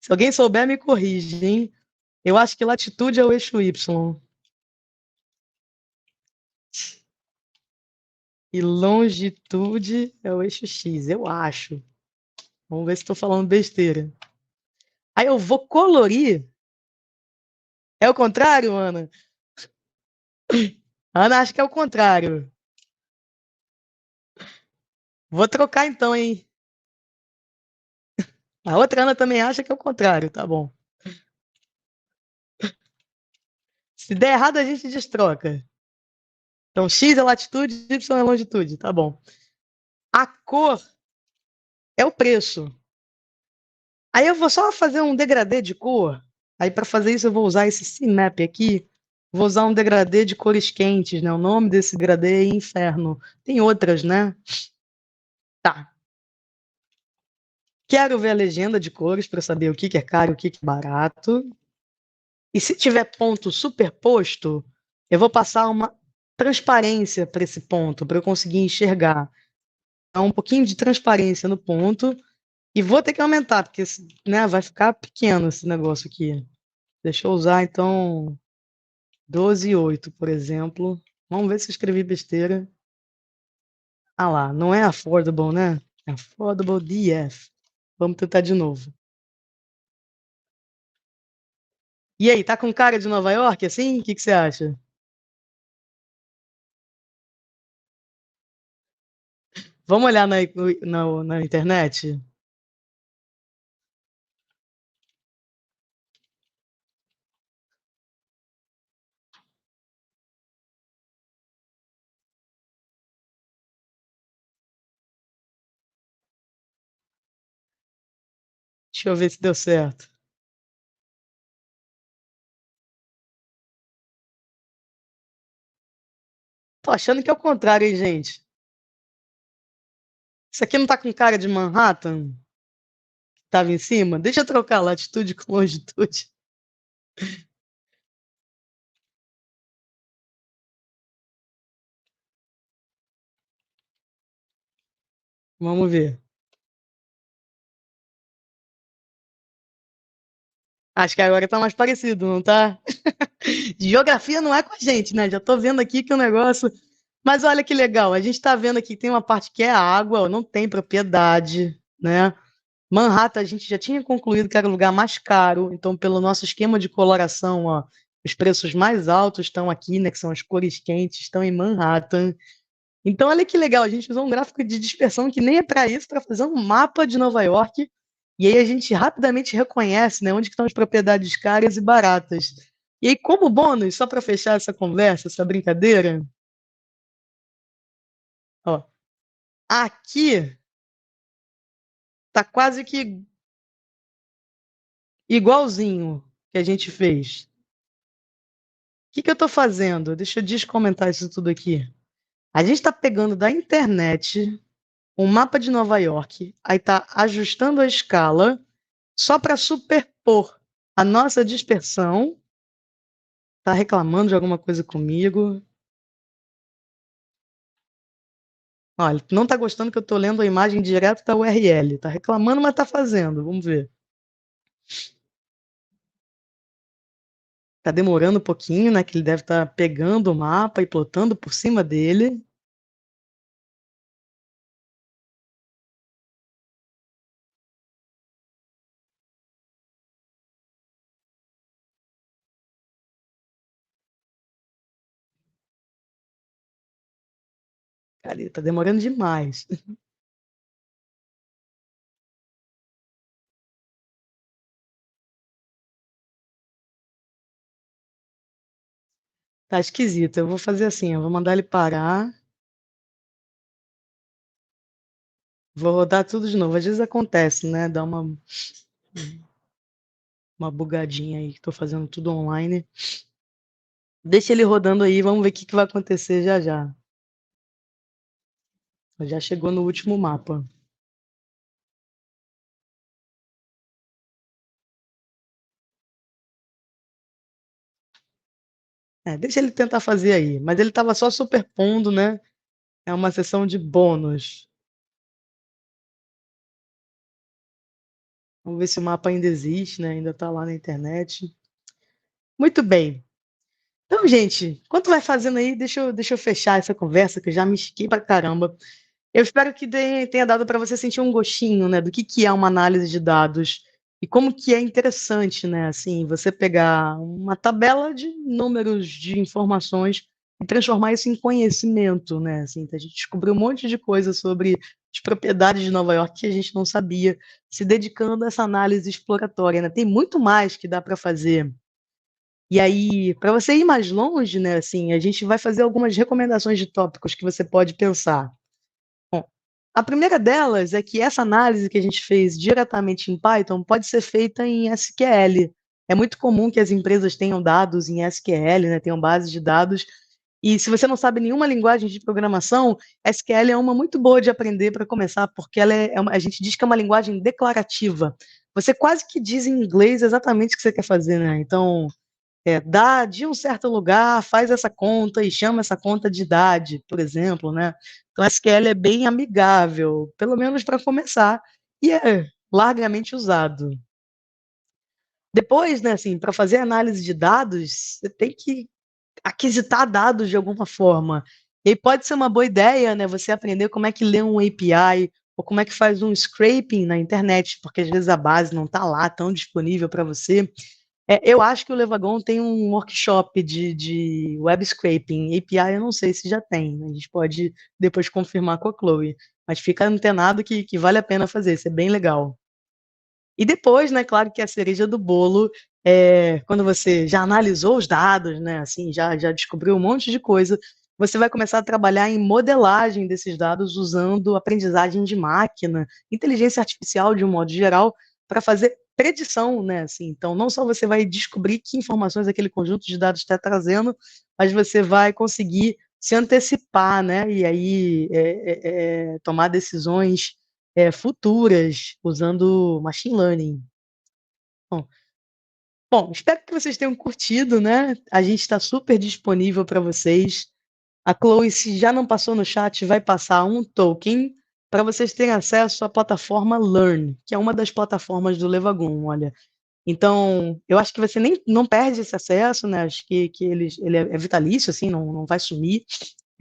Se alguém souber, me corrige, hein? Eu acho que latitude é o eixo Y. E longitude é o eixo X, eu acho. Vamos ver se estou falando besteira. Aí eu vou colorir. É o contrário, Ana? Ana acha que é o contrário. Vou trocar então, hein? A outra Ana também acha que é o contrário, tá bom. Se der errado, a gente destroca. Então, X é latitude, Y é longitude, tá bom. A cor é o preço. Aí eu vou só fazer um degradê de cor. Aí para fazer isso eu vou usar esse CMap aqui. Vou usar um degradê de cores quentes, né? O nome desse degradê é Inferno. Tem outras, né? Tá. Quero ver a legenda de cores para saber o que que é caro e o que que é barato. E se tiver ponto superposto, eu vou passar uma transparência para esse ponto, para eu conseguir enxergar. Então, um pouquinho de transparência no ponto. E vou ter que aumentar, porque né, vai ficar pequeno esse negócio aqui. Deixa eu usar, então, 12,8, por exemplo. Vamos ver se eu escrevi besteira. Ah lá, não é affordable, né? É affordable DF. Vamos tentar de novo. E aí, tá com cara de Nova York, assim? O que que você acha? Vamos olhar na internet? Deixa eu ver se deu certo. Tô achando que é o contrário, hein, gente? Isso aqui não tá com cara de Manhattan? Que tava em cima? Deixa eu trocar latitude com longitude. Vamos ver. Acho que agora tá mais parecido, não tá? Geografia não é com a gente, né? Já tô vendo aqui que o negócio. Mas olha que legal, a gente tá vendo aqui que tem uma parte que é água, ó, não tem propriedade, né? Manhattan a gente já tinha concluído que era o lugar mais caro, então pelo nosso esquema de coloração, ó, os preços mais altos estão aqui, né? Que são as cores quentes, estão em Manhattan. Então olha que legal, a gente usou um gráfico de dispersão que nem é para isso, para fazer um mapa de Nova York. E aí a gente rapidamente reconhece, né, onde que estão as propriedades caras e baratas. E aí, como bônus, só para fechar essa conversa, essa brincadeira, ó, aqui tá quase que igualzinho que a gente fez. O que que eu estou fazendo? Deixa eu descomentar isso tudo aqui. A gente está pegando da internet um mapa de Nova York, aí está ajustando a escala só para superpor a nossa dispersão. Está reclamando de alguma coisa comigo? Olha, não está gostando que eu estou lendo a imagem direto da URL. Está reclamando, mas está fazendo. Vamos ver. Está demorando um pouquinho, né? Que ele deve estar pegando o mapa e plotando por cima dele. Cara, está demorando demais. Tá esquisito. Eu vou fazer assim, eu vou mandar ele parar, vou rodar tudo de novo. Às vezes acontece, né? Dá uma uma bugadinha aí, que estou fazendo tudo online. Deixa ele rodando aí, vamos ver o que vai acontecer já já. Já chegou no último mapa. Deixa ele tentar fazer aí. Mas ele estava só superpondo, né? É uma sessão de bônus. Vamos ver se o mapa ainda existe, né? Ainda está lá na internet. Muito bem. Então, gente, enquanto vai fazendo aí, deixa eu fechar essa conversa, que eu já me estiquei pra caramba. Eu espero que tenha dado para você sentir um gostinho, né, do que é uma análise de dados e como que é interessante, né, assim, você pegar uma tabela de números, de informações e transformar isso em conhecimento, né, assim, a gente descobriu um monte de coisa sobre as propriedades de Nova York que a gente não sabia, se dedicando a essa análise exploratória, né, tem muito mais que dá para fazer. E aí, para você ir mais longe, né, assim, a gente vai fazer algumas recomendações de tópicos que você pode pensar. Bom, a primeira delas é que essa análise que a gente fez diretamente em Python pode ser feita em SQL. É muito comum que as empresas tenham dados em SQL, né, tenham bases de dados. E se você não sabe nenhuma linguagem de programação, SQL é uma muito boa de aprender para começar, porque a gente diz que é uma linguagem declarativa. Você quase que diz em inglês exatamente o que você quer fazer, né? Então, dá de um certo lugar, faz essa conta e chama essa conta de idade, por exemplo, né? Então, a SQL é bem amigável, pelo menos para começar, e é largamente usado. Depois, né, assim, para fazer análise de dados, você tem que aquisitar dados de alguma forma. E aí pode ser uma boa ideia, né, você aprender como é que lê um API ou como é que faz um scraping na internet, porque às vezes a base não está lá tão disponível para você. Eu acho que o Levagon tem um workshop de web scraping. API eu não sei se já tem, né? A gente pode depois confirmar com a Chloe. Mas fica antenado que vale a pena fazer, isso é bem legal. E depois, né, claro que a cereja do bolo é quando você já analisou os dados, né, assim, já descobriu um monte de coisa, você vai começar a trabalhar em modelagem desses dados usando aprendizagem de máquina, inteligência artificial de um modo geral, para fazer predição, né, assim. Então, não só você vai descobrir que informações aquele conjunto de dados está trazendo, mas você vai conseguir se antecipar, né, e aí tomar decisões futuras usando machine learning. Bom, espero que vocês tenham curtido, né? A gente está super disponível para vocês. A Chloe, se já não passou no chat, vai passar um token para vocês terem acesso à plataforma Learn, que é uma das plataformas do Levagon, olha. Então, eu acho que você nem não perde esse acesso, né? Acho que ele é vitalício, assim, não vai sumir,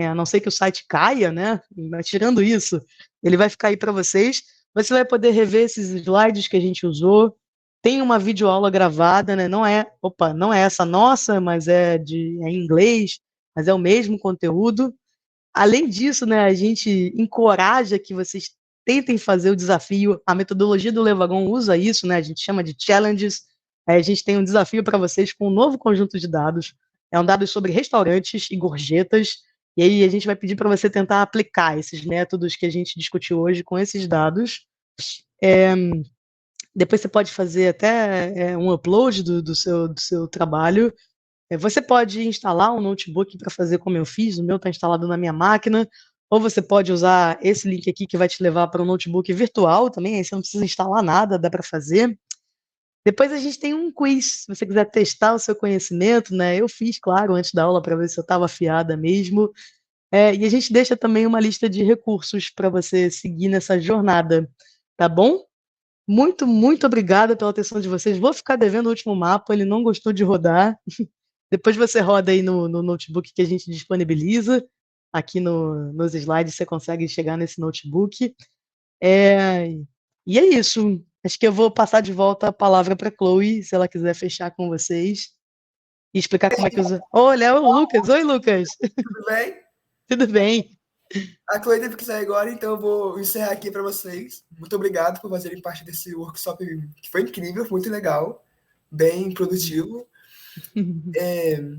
a não ser que o site caia, né? Mas tirando isso, ele vai ficar aí para vocês. Você vai poder rever esses slides que a gente usou. Tem uma videoaula gravada, né? Não é essa nossa, mas é em inglês, mas é o mesmo conteúdo. Além disso, né, a gente encoraja que vocês tentem fazer o desafio. A metodologia do Levagon usa isso, né? A gente chama de challenges. A gente tem um desafio para vocês com um novo conjunto de dados. É um dado sobre restaurantes e gorjetas. E aí a gente vai pedir para você tentar aplicar esses métodos que a gente discutiu hoje com esses dados. É, depois você pode fazer até um upload do seu trabalho. Você pode instalar um notebook para fazer como eu fiz, o meu está instalado na minha máquina, ou você pode usar esse link aqui que vai te levar para um notebook virtual também, aí você não precisa instalar nada, dá para fazer. Depois a gente tem um quiz, se você quiser testar o seu conhecimento, né? Eu fiz, claro, antes da aula para ver se eu estava afiada mesmo. E a gente deixa também uma lista de recursos para você seguir nessa jornada, tá bom? Muito, muito obrigada pela atenção de vocês. Vou ficar devendo o último mapa, ele não gostou de rodar. Depois você roda aí no notebook que a gente disponibiliza. Aqui nos slides você consegue chegar nesse notebook. É, e é isso. Acho que eu vou passar de volta a palavra para a Chloe, se ela quiser fechar com vocês e explicar como é que usa. Olha, é o Lucas. Oi, Lucas. Tudo bem? Tudo bem? A Chloe teve que sair agora, então eu vou encerrar aqui para vocês. Muito obrigado por fazerem parte desse workshop que foi incrível, muito legal, bem produtivo. E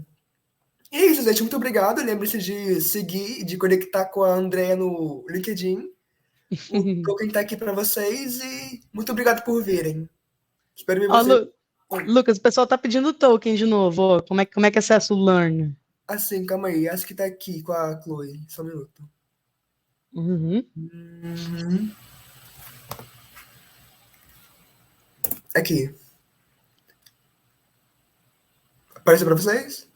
é isso, gente. Muito obrigado. Lembre-se de seguir, de conectar com a Andrea no LinkedIn. O token está aqui para vocês e muito obrigado por virem. Espero ver Ó, vocês. Lucas, o pessoal tá pedindo token de novo. Ó. Como é que acessa o Learn? Assim, calma aí. Acho que tá aqui com a Chloe. Só um minuto. Aqui. Apareceu pra vocês?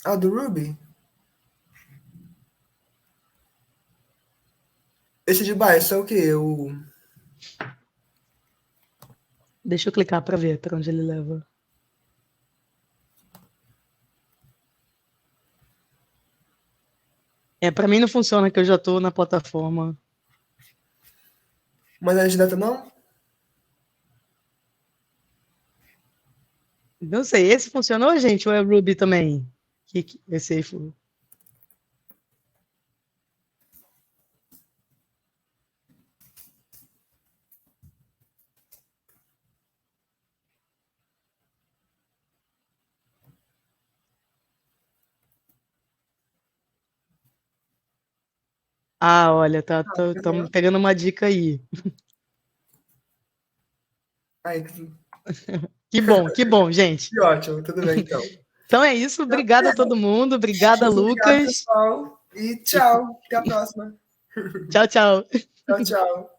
Ah, do Ruby? Esse de baixo é o quê? Deixa eu clicar para ver para onde ele leva. Para mim não funciona, que eu já estou na plataforma. Mas a de data não? Não sei, esse funcionou, gente? Ou é Ruby também? Esse aí foi. Ah, olha, estamos pegando uma dica aí. Ai, Que bom, gente. que ótimo, tudo bem então. Então é isso, obrigada a todo mundo, obrigada, Muito Lucas. obrigado, pessoal. E tchau, até a próxima. Tchau, tchau. Tchau, tchau.